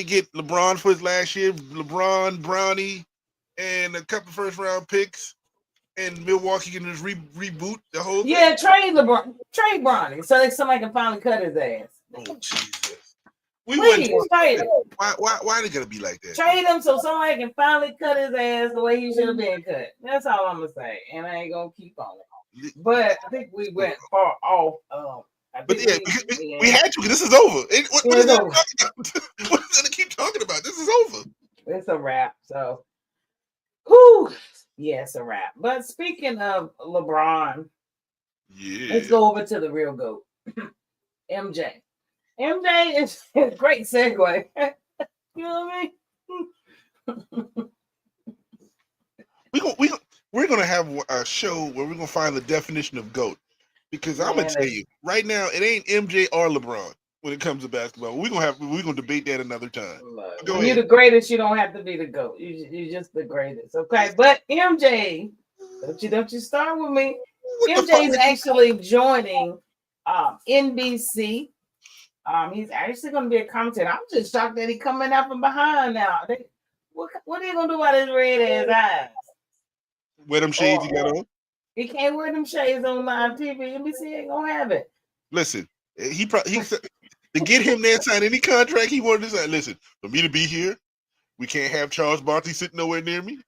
get LeBron for his last year, LeBron, Bronny, and a couple first round picks, and Milwaukee can just reboot the whole thing. Yeah, trade LeBron, trade Bronny, so that somebody can finally cut his ass. Oh Jesus! Please trade him. Why they gonna be like that? Trade him so somebody can finally cut his ass the way he should have been cut. That's all I'm gonna say, and I ain't gonna keep on it. But I think we went far off. But yeah, we had to. This is over. What is that talking about? What is that to keep talking about? This is over. It's a wrap. So, whew, yeah, it's a wrap. But speaking of LeBron, let's go over to the real GOAT, MJ. MJ is a great segue. You know what I mean? We're gonna have a show where we're gonna find the definition of GOAT, because I'm gonna tell you right now, it ain't MJ or LeBron when it comes to basketball. We're gonna debate that another time. When you're the greatest, you don't have to be the GOAT. You're just the greatest. Okay, but MJ, don't you start with me. MJ is actually joining NBC. He's actually going to be a commentator. I'm just shocked that he's coming out from behind now. What are you going to do about his red ass eyes? Wear them shades he got on? He can't wear them shades on live TV. NBC ain't going to have it. Listen, he to get him there, sign any contract he wanted to sign. Listen, for me to be here, we can't have Charles Barkley sitting nowhere near me.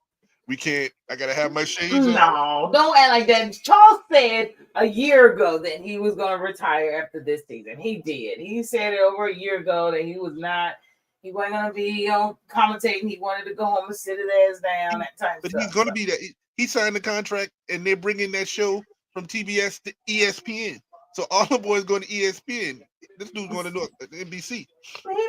We can't. I gotta have my shades on. No, don't act like that. Charles said a year ago that he was going to retire after this season. He did. He said it over a year ago that he wasn't going to be commentating. He wanted to go home and sit his ass down. That type but stuff. He's going to be that. He signed the contract, and they're bringing that show from TBS to ESPN. So all the boys going to ESPN. This dude's going to NBC.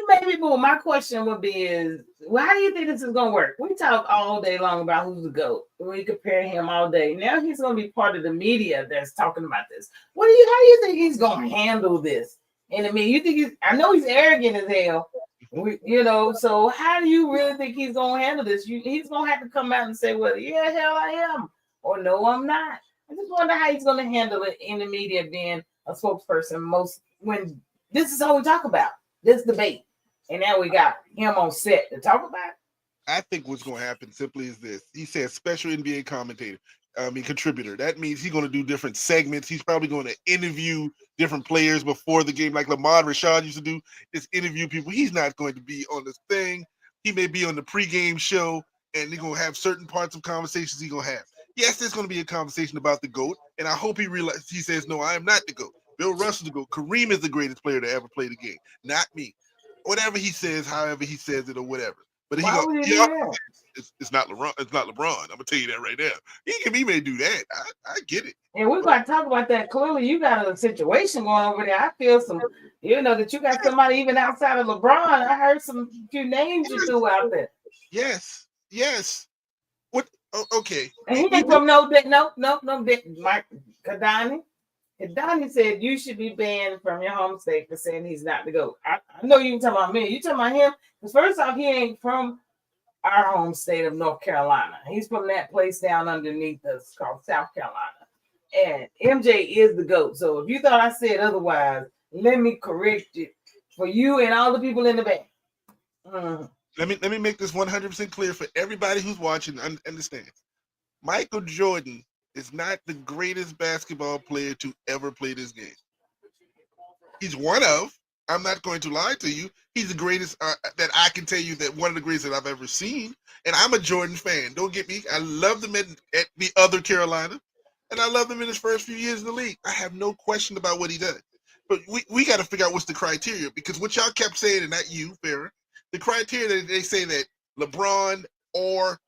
Maybe, but my question would be how do you think this is going to work? We talk all day long about who's the GOAT. We compare him all day. Now he's going to be part of the media that's talking about this. How do you think he's going to handle this? And I mean, you think I know he's arrogant as hell. So how do you really think he's going to handle this? He's going to have to come out and say, well, yeah, hell I am. Or no, I'm not. I just wonder how he's going to handle it in the media being a spokesperson when this is all we talk about, this debate. And now we got him on set to talk about it. I think what's going to happen simply is this. He says special NBA contributor. That means he's going to do different segments. He's probably going to interview different players before the game, like Lamar Rashad used to do, is interview people. He's not going to be on this thing. He may be on the pregame show, and they're going to have certain parts of conversations he's going to have. Yes, there's going to be a conversation about the GOAT, and I hope he says, no, I am not the GOAT. Bill Russell's the GOAT. Kareem is the greatest player to ever play the game, not me. Whatever he says, however he says it, or whatever. But it's not LeBron. It's not LeBron. I'm gonna tell you that right now. He may do that. I get it. And we're gonna talk about that. Clearly, you got a situation going over there. I feel that you got somebody even outside of LeBron. I heard few names you threw out there. Yes. What? Oh, okay. And he ain't from no. Mike Kadani. Donnie said you should be banned from your home state for saying he's not the GOAT. I know you talking about me. You talking about him? Because first off, he ain't from our home state of North Carolina. He's from that place down underneath us called South Carolina. And MJ is the GOAT. So if you thought I said otherwise, let me correct it for you and all the people in the back. Let me make this 100% clear for everybody who's watching and understands. Michael Jordan is not the greatest basketball player to ever play this game. He's one of. I'm not going to lie to you. He's the greatest that I can tell you, that one of the greatest that I've ever seen. And I'm a Jordan fan. Don't get me. I loved him at the other Carolina, and I loved him in his first few years in the league. I have no question about what he did. But we got to figure out what's the criteria, because what y'all kept saying, and not you, Farrah, the criteria that they say that LeBron or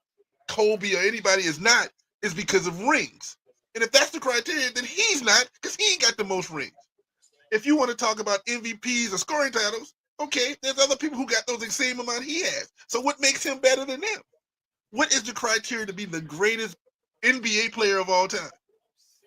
Kobe or anybody is not, is because of rings. And if that's the criteria, then he's not, because he ain't got the most rings. If you want to talk about MVPs or scoring titles, okay, there's other people who got those the same amount he has. So what makes him better than them? What is the criteria to be the greatest NBA player of all time?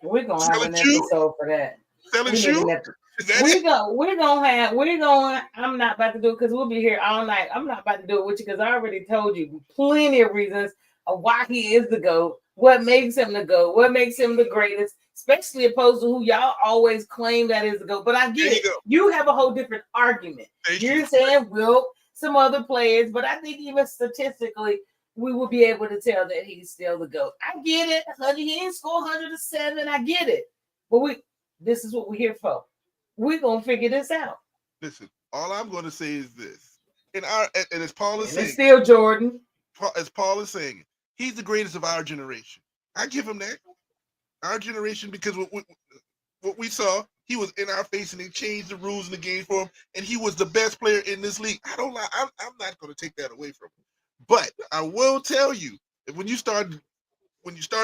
We're gonna have Selling an shoes? episode for that. Selling We need shoes? an episode. Is that it? We're gonna. I'm not about to do it because we'll be here all night. I'm not about to do it with you because I already told you plenty of reasons of why he is the GOAT. What makes him the GOAT? What makes him the greatest? Especially opposed to who y'all always claim that is the GOAT. But I get it. You have a whole different argument. You're saying, well, some other players, but I think even statistically, we will be able to tell that he's still the GOAT. I get it. He didn't score 107. I get it. But this is what we're here for. We're gonna figure this out. Listen, all I'm going to say is this, and as Paul is saying, it's still Jordan. As Paul is saying, he's the greatest of our generation. I give him that. Our generation, because what we saw, he was in our face, and they changed the rules in the game for him, and he was the best player in this league. I don't lie. I'm not going to take that away from him. But I will tell you, that when you start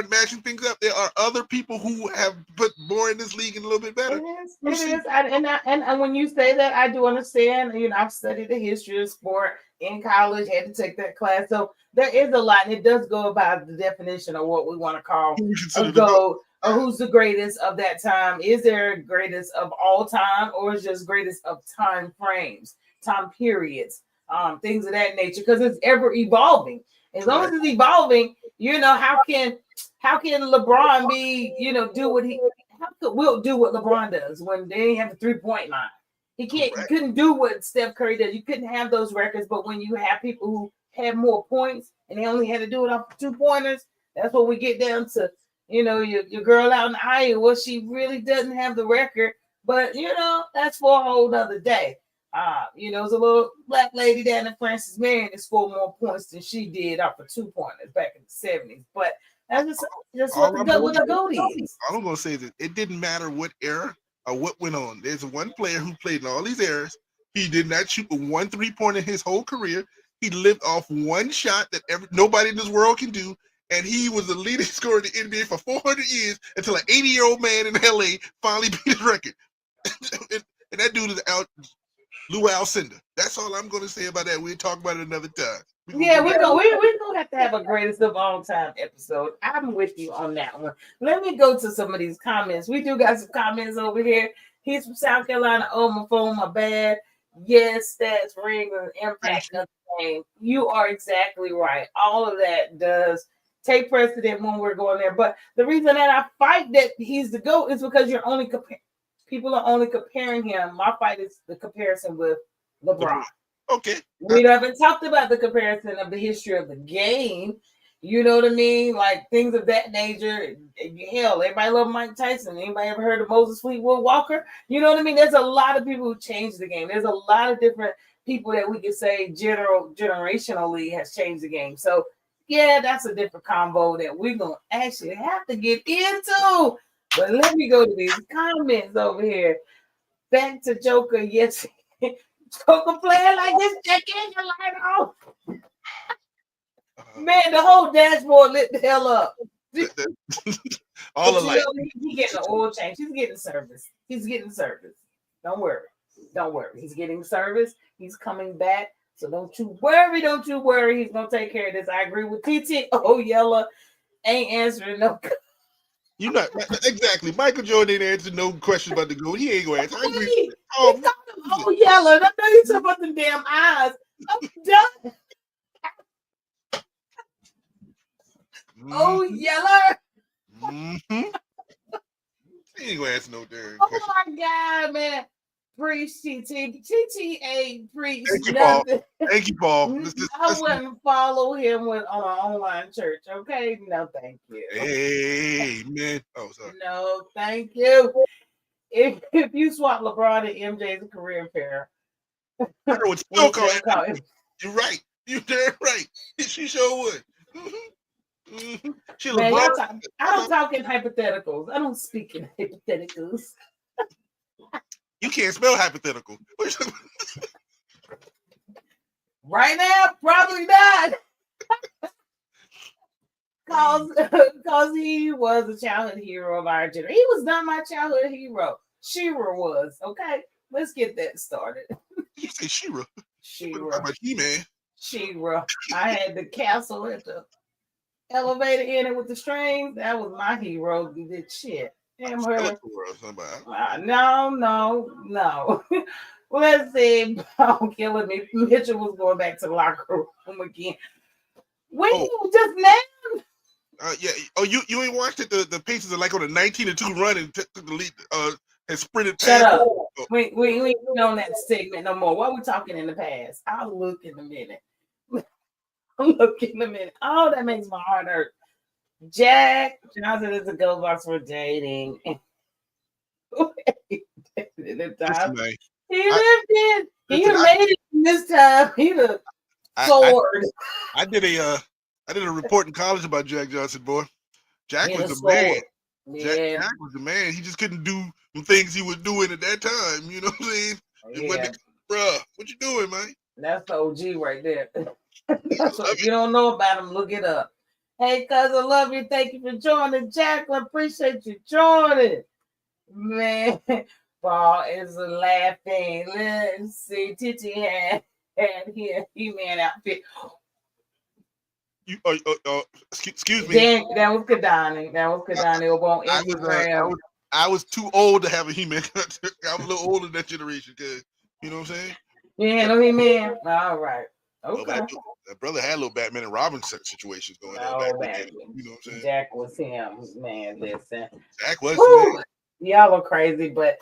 matching things up, there are other people who have put more in this league and a little bit better. It is. And when you say that, I do understand. I've studied the history of sport in college, had to take that class. So there is a lot, and it does go about the definition of what we want to call a GOAT, or who's the greatest of that time. Is there a greatest of all time, or is just greatest of time frames, time periods, things of that nature? Because it's ever evolving. As long as it's evolving, how can LeBron be, do what he will do what LeBron does when they have a 3-point line? He couldn't do what Steph Curry does. You couldn't have those records, but when you have people who have more points and they only had to do it off 2-pointers, that's what we get down to. Your girl out in Iowa, she really doesn't have the record, but that's for a whole other day. There's a little black lady down in Francis Marion that scored more points than she did off of 2-pointers back in the 70s. But that's just what the GOAT is. All I'm going to say is that it didn't matter what era or what went on. There's one player who played in all these eras. He did not shoot but one 3-pointer in his whole career. He lived off one shot that nobody in this world can do. And he was the leading scorer in the NBA for 400 years until an 80-year-old man in LA finally beat his record. and that dude is out. Lou Alcindor. That's all I'm going to say about that. We'll talk about it another time. We're gonna have to have a greatest of all time episode. I'm with you on that one. Let me go to some of these comments. We do got some comments over here. He's from South Carolina. Oh, my phone, my bad. Yes, stats, ring, and impact of the game. You are exactly right. All of that does take precedent when we're going there. But the reason that I fight that he's the GOAT is because you're only people are only comparing him. My fight is the comparison with LeBron. Okay. We haven't talked about the comparison of the history of the game. You know what I mean? Like things of that nature. Hell, everybody love Mike Tyson. Anybody ever heard of Moses Fleetwood Walker? You know what I mean? There's a lot of people who changed the game. There's a lot of different people that we could say generationally has changed the game. So yeah, that's a different combo that we're gonna actually have to get into. But let me go to these comments over here. Back to Joker. Yes. Joker playing like this, check in your light off. Man, the whole dashboard lit the hell up. All the light. He's getting an oil change. He's getting service. Don't worry. He's getting service. He's coming back. So don't you worry. He's gonna take care of this. I agree with TT. Oh, Yella ain't answering no. You not exactly. Michael Jordan ain't answered no questions about the GOAT. He ain't gonna answer. I agree. Oh, Yella. I know you talking about the damn eyes. I'm done. Oh, Yeller. Mm-hmm. He ain't gonna answer no damn question. question. Oh my God, man. Preach TT. TT ain't preach Thank you, nothing. Paul. Thank you, Paul. I wouldn't follow him on an online church, okay? No, thank you. Hey, man. Oh, sorry. No, thank you. If you swap LeBron and MJ as a career pair, I would still call him. You're right. You're damn right. She sure would. Mm-hmm. Mm-hmm. Man, I don't talk in hypotheticals. I don't speak in hypotheticals. You can't spell hypothetical. Right now, probably not. Cause he was a childhood hero of our generation. He was not my childhood hero. Shira was. Okay, let's get that started. You say Shira? What Shira. about He-Man? Shira. I had the castle at the elevator in it with the strings. That was my hero. Did shit. Damn her. Skeletor or somebody. No. Let's see. Paul killing me. Mitchell was going back to the locker room again. When you just now. Yeah. Oh, you ain't watched it. The Pacers are like on a 19-2 run and took the lead. Has sprinted Shut past. up. We ain't on that segment no more. What we talking in the past? I'll look in a minute. I'll look in a minute. Oh, that makes my heart hurt. Jack Johnson is a go box for dating. Listen, man, He lived in. He listen, made it this time. He the sword. I did a report in college about Jack Johnson, boy. Jack He was the the man. sword. Yeah. Jack was the man. He just couldn't do the things he was doing at that time. You know what I'm saying? Yeah. Bruh, what you doing, man? That's the OG right there. That's what, if you don't know about him, look it up. Hey, cuz I love you. Thank you for joining, Jacqueline. Appreciate you joining. Man, Paul is laughing. Let's see. Titi had here He-Man outfit. You, excuse me. Dan, that was Kadani. Over on Instagram. I was too old to have a He-Man. I was a little older in that generation, cause you know what I'm saying. You ain't no He-Man. All right. Okay. That brother had a little Batman and Robin situations going on back then. You know what I'm saying? Jack was him, man. Listen. Jack was man. Y'all are crazy, but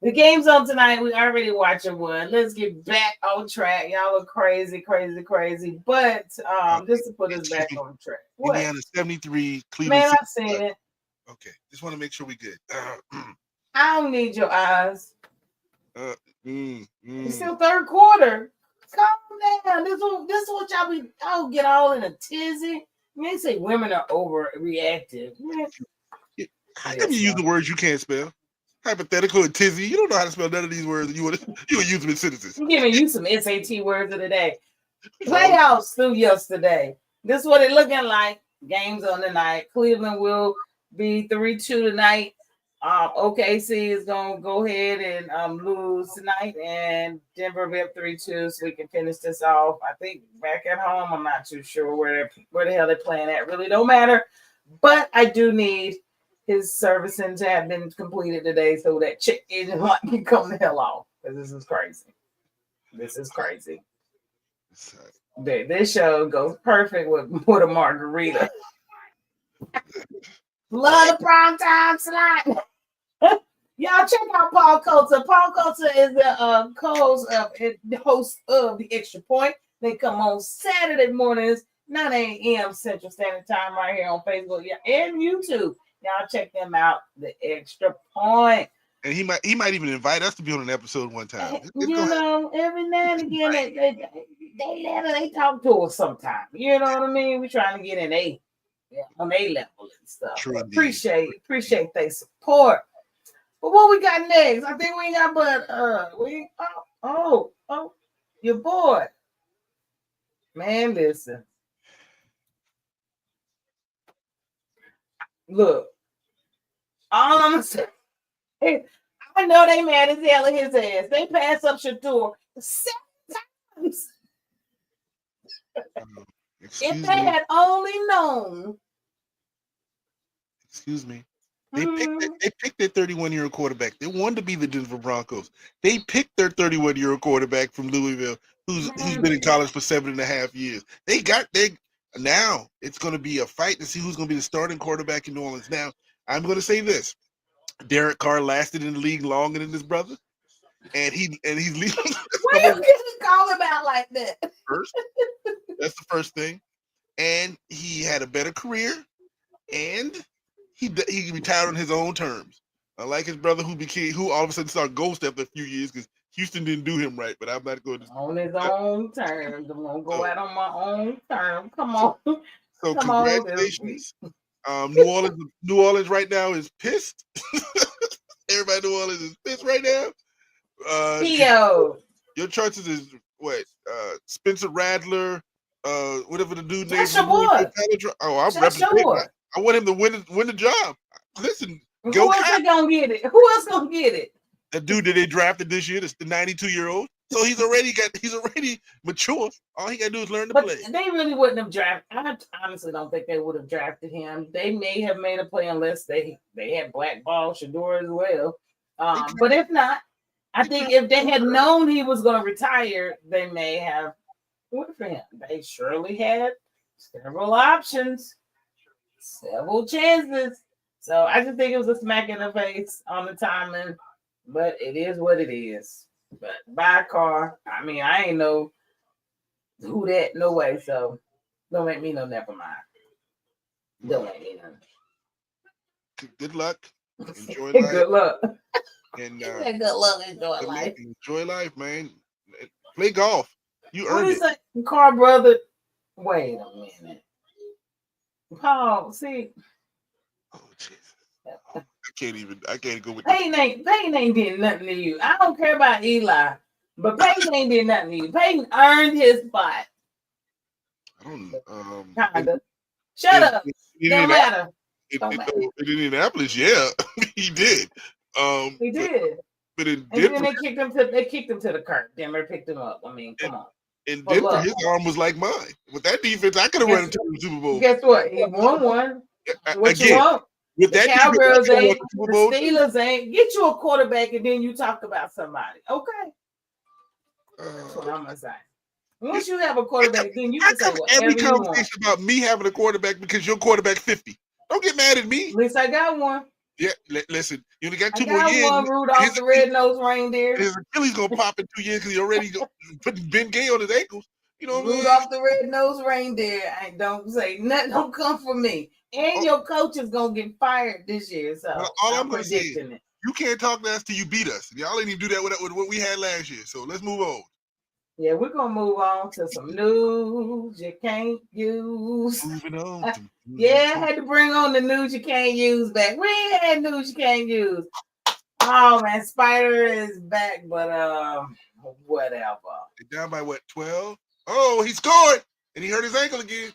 the game's on tonight. We already watching one. Let's get back on track. Y'all are crazy. But just to put us back on track. What? Indiana 73, Cleveland. Man, I've seen it. Okay, just want to make sure we good. I don't need your eyes. It's still third quarter. Calm down. This is what y'all be. I'll get all in a tizzy. They say women are overreactive. How come you use the words you can't spell? Hypothetical and tizzy. You don't know how to spell none of these words. You would use them in sentences. I'm giving you some SAT words of the day. Playoffs through yesterday. This is what it looking like. Games on tonight. Cleveland will be 3-2 tonight. OKC is gonna go ahead and lose tonight, and Denver will be up 3-2, so we can finish this off. I think back at home. I'm not too sure where the hell they're playing at. Really don't matter. But I do need his servicing to have been completed today, so that check engine light can come the hell off. Because this is crazy. This show goes perfect with a margarita. Love the prime time slot. Y'all check out Paul Coulter. Paul Coulter is the host of The Extra Point. They come on Saturday mornings, 9 a.m. Central Standard Time, right here on Facebook and YouTube. Y'all check them out. The Extra Point. And he might even invite us to be on an episode one time. Every now and again they talk to us sometime. You know what I mean? We're trying to get on their level and stuff. True, appreciate their support. But what we got next? I think we got your boy. Man, listen. Look, all I'm gonna say, I know they mad as hell at his ass. They passed up Shadur 7 times. If they had only known. Excuse me. They picked their 31-year-old quarterback. They wanted to be the Denver Broncos. They picked their 31-year-old quarterback from Louisville, who's been in college for 7.5 years. Now it's going to be a fight to see who's going to be the starting quarterback in New Orleans. Now, I'm going to say this: Derek Carr lasted in the league longer than his brother, and he's leaving. Why you getting call him out like that? First, that's the first thing, and he had a better career, and he retired on his own terms. Unlike his brother, who all of a sudden started ghost after a few years because Houston didn't do him right. But I'm not going to on his own terms. I'm gonna go out on my own terms. Come on. So congratulations. New Orleans right now is pissed. Everybody in New Orleans is pissed right now. Your chances is what? Spencer Rattler, whatever the dude named That's your boy. Oh, I'm That's your representing. boy. I want him to win the job. Listen, Who go else they gonna get it? Who else gonna get it? the dude that they drafted this year, that's the 92-year-old. So he's already mature. All he gotta do is learn to But play. they really wouldn't have drafted. I honestly don't think they would have drafted him. They may have made a play unless they had blackballed Shador as well. But if not, I think if they had known he was going to retire, they may have went for him. They surely had several options, several chances. So I just think it was a smack in the face on the timing. But it is what it is. But buy a car. I mean, I ain't know who that, no way. So don't make me know, never mind. Don't make me know. Good luck. Enjoy life. Good luck. And good luck, enjoy life. Enjoy life, man. Play golf. You What earned is it. that? Car brother. Wait a minute. Paul, see. Oh Jesus. I can't go with Peyton ain't did nothing to you. I don't care about Eli, but Peyton ain't did nothing to you. Peyton earned his spot. I don't Kinda. Shut up. Don't matter. In Indianapolis, yeah, he did. He did. But in and Denver, then they kicked him to the curb. Denver picked him up. I mean, come on. In Denver, his arm was like mine. With that defense, I could have run him to the Super Bowl. Guess what? He won one. What Again, you want? With the that Cowgirls defense, ain't. The Steelers ain't. Get you a quarterback and then you talk about somebody. Okay. That's what I'm gonna say. Once you have a quarterback, then you can say whatever every you want. conversation about me having a quarterback because your quarterback 50. Don't get mad at me. At least I got one. Yeah, listen, you only got 2 more years. One Rudolph the red-nosed reindeer. His Achilles gonna pop in 2 years because he already putting Ben Gay on his ankles. You know what Rudolph the red-nosed reindeer. I don't say nothing. Don't come for me. And your coach is gonna get fired this year. So all I'm gonna say is, you can't talk to us till you beat us. Y'all ain't even do that with what we had last year. So let's move on. Yeah, we're gonna move on to some news you can't use. Moving on. Yeah, I had to bring on the news you can't use back. We ain't had news you can't use. Oh man, Spider is back, but whatever. They're down by what, 12? Oh, he scored and he hurt his ankle again.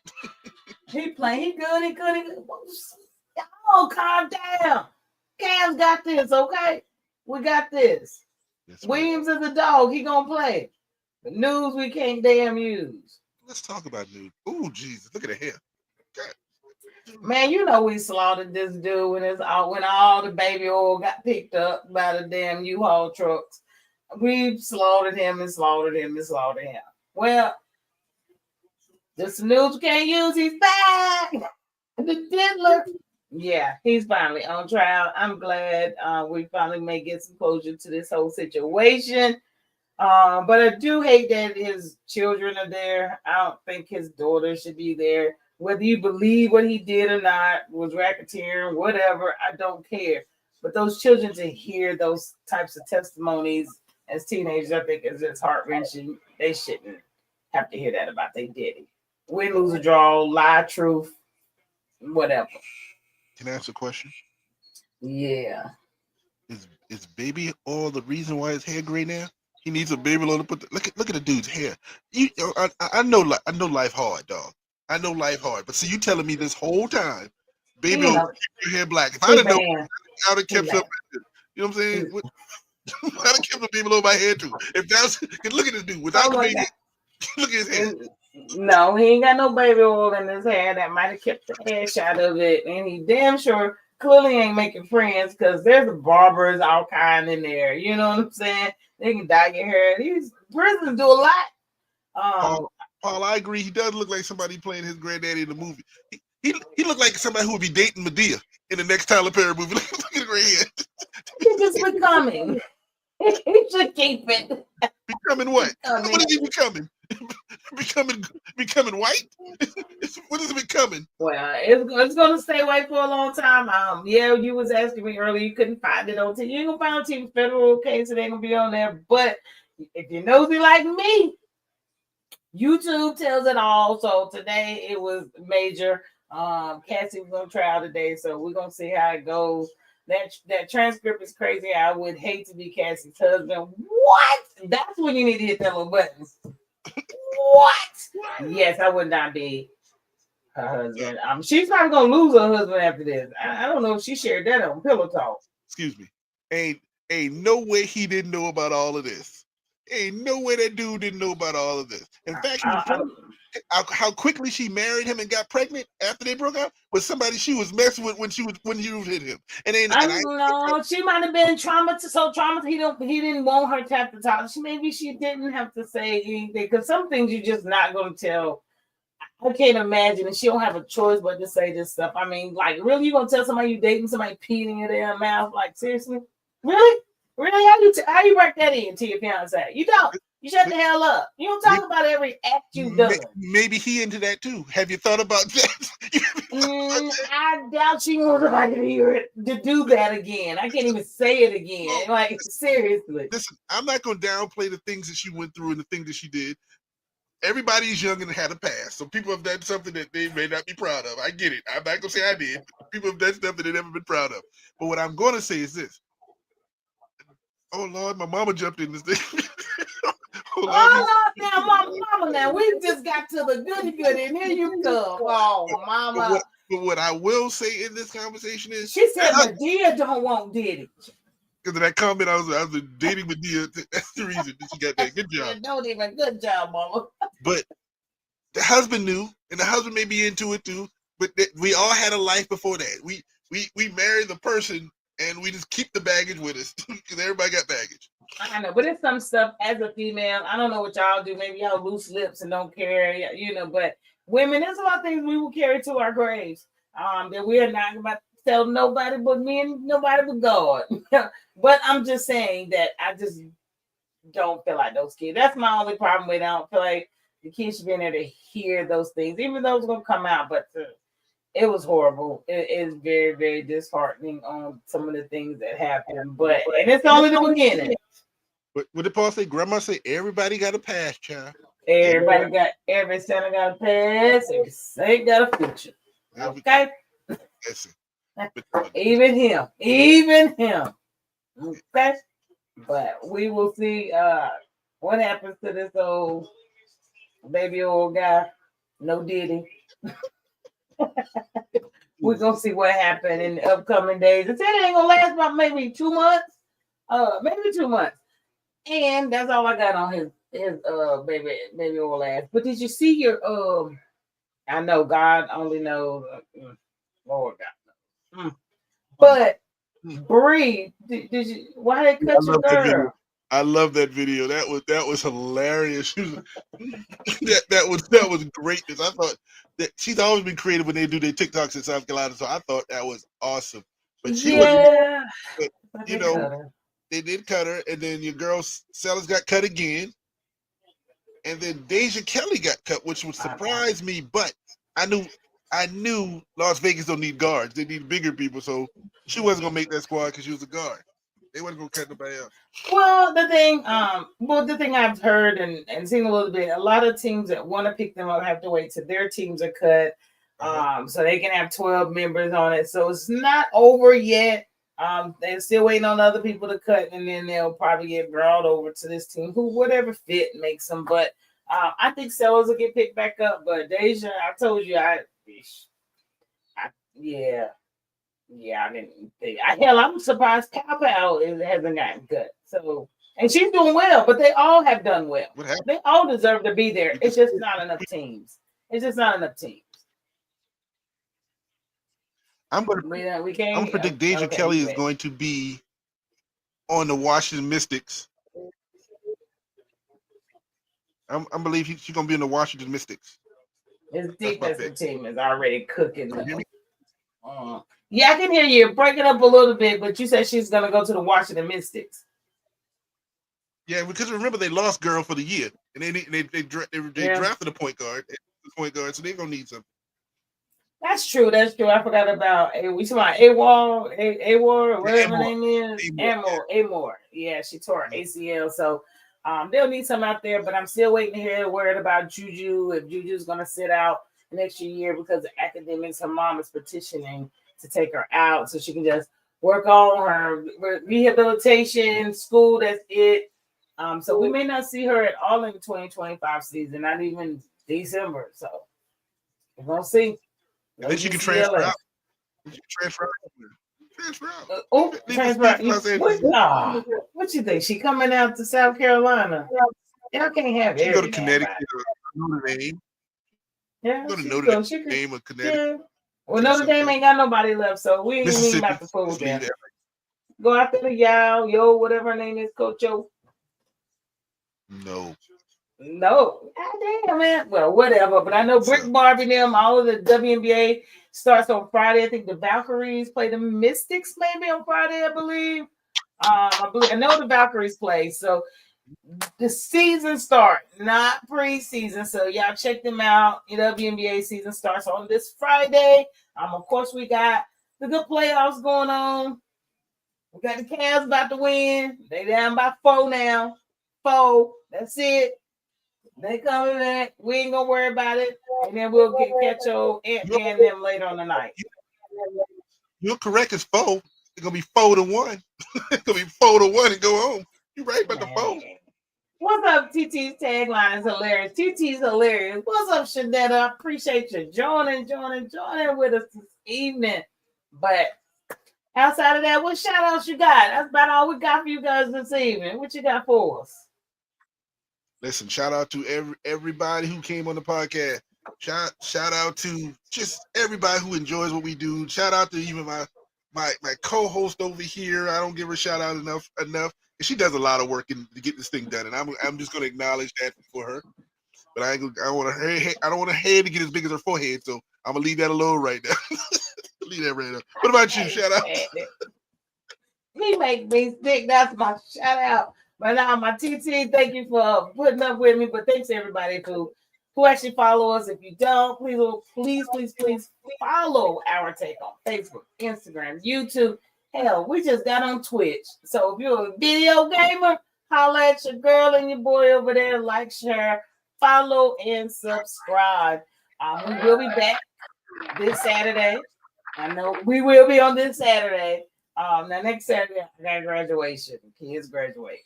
He playing, he good. Oh, calm down. Cam's got this, okay? We got this. Yes, Williams is a dog. He gonna play. The news we can't damn use. Let's talk about news. Oh, Jesus, look at the hair. God. Man, you know we slaughtered this dude when all the baby oil got picked up by the damn U-Haul trucks. We slaughtered him. Well, this news we can't use. He's back. The diddler. Yeah, he's finally on trial. I'm glad we finally may get some closure to this whole situation. But I do hate that his children are there. I don't think his daughter should be there. Whether you believe what he did or not, was racketeering, whatever, I don't care. But those children to hear those types of testimonies as teenagers, I think is just heart-wrenching. They shouldn't have to hear that about their daddy. Win, lose, or draw, lie, truth, whatever. Can I ask a question? Yeah. Is baby oil the reason why his hair gray now? He needs a baby oil to put. Look at the dude's hair. I know life hard, dog. I know life hard. But see, you telling me this whole time, baby oil keep your hair black. If I'd have known, I'd have kept something. You know what I'm saying? I'd have kept a baby oil on my hair too. If that's, look at this dude without the baby. Look at his hair. No, he ain't got no baby oil in his hair. That might have kept the ash out of it. And he damn sure clearly ain't making friends because there's barbers all kind in there. You know what I'm saying? They can dye your hair. These prisons do a lot. Paul, I agree. He does look like somebody playing his granddaddy in the movie. He looked like somebody who would be dating Medea in the next Tyler Perry movie. Look at the gray hair. He's just becoming. He should keep it. Becoming what? What is he becoming? Becoming white? What is it becoming? Well, it's gonna stay away for a long time. Yeah, you was asking me earlier. You couldn't find it on TV. You ain't gonna find it on TV. Federal case, it ain't gonna be on there. But if you're nosy like me, YouTube tells it all. So today it was major. Cassie was on trial today, so we're gonna see how it goes. That transcript is crazy. I would hate to be Cassie's husband. What? That's when you need to hit that little button. What? Yes, I would not be her husband. She's not gonna lose her husband after this. I don't know if she shared that on Pillow Talk. Excuse me. Ain't no way he didn't know about all of this. Ain't no way that dude didn't know about all of this. In fact, he was how quickly she married him and got pregnant after they broke up with somebody she was messing with when he was hit him. And I don't know. She might have been traumatized. He didn't want her to have to talk. Maybe she didn't have to say anything because some things you're just not going to tell. I can't imagine, and she don't have a choice but to say this stuff. I mean, like, really, you gonna tell somebody you dating somebody peeing in their mouth? Like, seriously, really? How you work that into your fiance? You don't. You shut the hell up. You don't talk about every act you've done. Maybe he into that too. Have you thought about that? I doubt she wants somebody to hear it to do that again. I can't even say it again. Like, seriously. Listen, I'm not gonna downplay the things that she went through and the things that she did. Everybody's young and had a past, so people have done something that they may not be proud of. I get it. I'm not gonna say I did. People have done stuff that they've never been proud of. But what I'm gonna say is this. Oh Lord, my mama jumped in this thing. Mama, now we just got to the goody, and here you come. Oh, mama. But what I will say in this conversation is, she said Medea don't want Diddy. Because of that comment, I was dating Medea. That's the reason that she got that. Good job. Good job, mama. But the husband knew, and the husband may be into it too. But we all had a life before that. We married the person, and we just keep the baggage with us because everybody got baggage. I know, but it's some stuff as a female. I don't know what y'all do. Maybe y'all loose lips and don't care, But women, there's a lot of things we will carry to our graves. That we are not about to tell nobody but me and nobody but God. But I'm just saying that I just don't feel like those kids. That's my only problem with it. I don't feel like the kids should be in there to hear those things, even though it's gonna come out. But it was horrible. It is very, very disheartening on some of the things that happened. But and it's only the beginning. But what did Paul say? Grandma say everybody got a past, child. Every Santa got a past, every saint got a future. Okay. Even him. Okay. But we will see what happens to this old baby old guy. No Diddy. We're gonna see what happened in the upcoming days. It said it ain't gonna last about maybe 2 months. Maybe 2 months. And that's all I got on his baby old ass. But did you see your I know God only knows Lord God knows. But Bree, did you why they cut your girl? I love that video. That was hilarious. that was greatness. I thought that she's always been creative when they do their TikToks in South Carolina, so I thought that was awesome. But she was, they did cut her, and then your girl Sellers got cut again, and then Deja Kelly got cut, which would surprise me. But I knew Las Vegas don't need guards; they need bigger people. So she wasn't gonna make that squad because she was a guard. They wasn't gonna cut nobody else. Well, the thing I've heard and seen a little bit, a lot of teams that want to pick them up have to wait till their teams are cut, so they can have 12 members on it. So it's not over yet. They're still waiting on other people to cut, and then they'll probably get brought over to this team, who whatever fit makes them. But I think Sellers will get picked back up. But Deja, I told you, I didn't think. I'm surprised Pow Pow hasn't gotten cut. So, and she's doing well, but they all have done well. They all deserve to be there. It's just not enough teams. I'm going to predict Deja Kelly is going to be on the Washington Mystics. I believe she's going to be in the Washington Mystics. His defensive team is already cooking. Yeah, I can hear you. Break it up a little bit, but you said she's going to go to the Washington Mystics. Yeah, because remember they lost girl for the year, and they drafted a point guard, so they're going to need something. That's true. I forgot about we talking about Awar or whatever her name is. Amor. Yeah, she tore her ACL, so they'll need some out there. But I'm still waiting to hear word about Juju, if Juju's going to sit out next year because of academics. Her mom is petitioning to take her out so she can just work on her rehabilitation, school. That's it. So we may not see her at all in the 2025 season, not even December. So we're gonna see. And then she can transfer out. She can transfer out. Transfer out. Transfer out. What you think? She coming out to South Carolina? Y'all can't have She can go to everything, Connecticut right? or Notre Dame. Yeah, Go to she Notre could. Dame or Connecticut. Yeah. Well, Notre Dame ain't got nobody left, so we ain't even about to fool them. Go after the yo, whatever her name is, Coach Yo. No. God damn, man. Well, whatever. But I know Brick Barbie them, all of the WNBA starts on Friday. I think the Valkyries play the Mystics maybe on Friday, I believe. I know the Valkyries play. So the season start, not preseason. So y'all check them out. WNBA season starts on this Friday. Of course, we got the good playoffs going on. We got the Cavs about to win. They down by 4 now. 4. That's it. They coming back. We ain't gonna worry about it. And then we'll catch old Ant-Man and them later on the night. You're correct, it's 4. It's gonna be 4-1. It's gonna be 4-1 and go home. You're right about the 4. What's up, TT's tagline is hilarious. TT's hilarious. What's up, Shanetta? I appreciate you joining with us this evening. But outside of that, what shout outs you got? That's about all we got for you guys this evening. What you got for us? Listen, shout out to everybody who came on the podcast. Shout out to just everybody who enjoys what we do. Shout out to even my co-host over here. I don't give her a shout out enough. She does a lot of work to get this thing done, and I'm just gonna acknowledge that for her. But I don't want her head to get as big as her forehead, so I'm gonna leave that alone right now. Leave that right now. What about you? Shout out. He make me sick. That's my shout out. But now my TT, thank you for putting up with me. But thanks to everybody who actually follow us. If you don't, please follow Our Take on Facebook, Instagram, YouTube. Hell, we just got on Twitch. So if you're a video gamer, holla at your girl and your boy over there. Like, share, follow, and subscribe. We will be back this Saturday. I know we will be on this Saturday. Now next Saturday I got graduation. Kids graduate.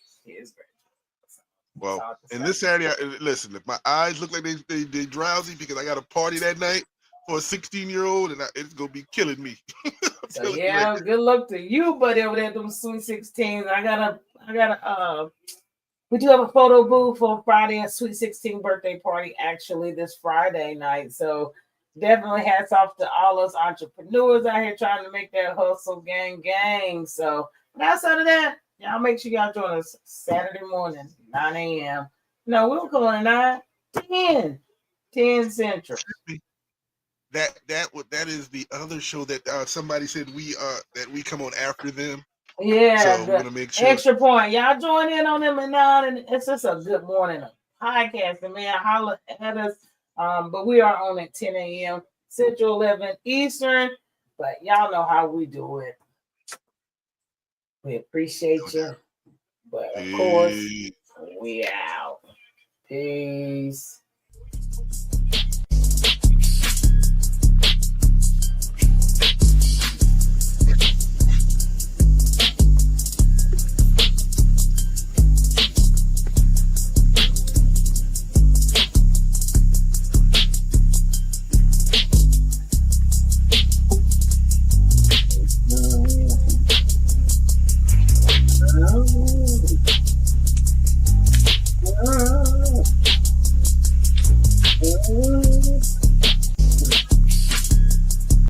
Well, and this Saturday, listen, if my eyes look like they drowsy because I got a party that night for a 16-year-old, and it's gonna be killing me. So yeah, good luck to you, buddy, over there at them Sweet 16s. I gotta we do have a photo booth for Friday, a Sweet 16 birthday party actually this Friday night. So definitely hats off to all us entrepreneurs out here trying to make that hustle gang. So but outside of that, y'all make sure y'all join us Saturday morning, 9 a.m. No, we don't come on at 9, 10 Central. That is the other show that somebody said that we come on after them. Yeah, so we're gonna make sure. Extra point. Y'all join in on them at 9, and it's just a good morning podcast. And man, holla at us. But we are on at 10 a.m. Central, 11 Eastern. But y'all know how we do it. We appreciate you. But of course, we out. Peace.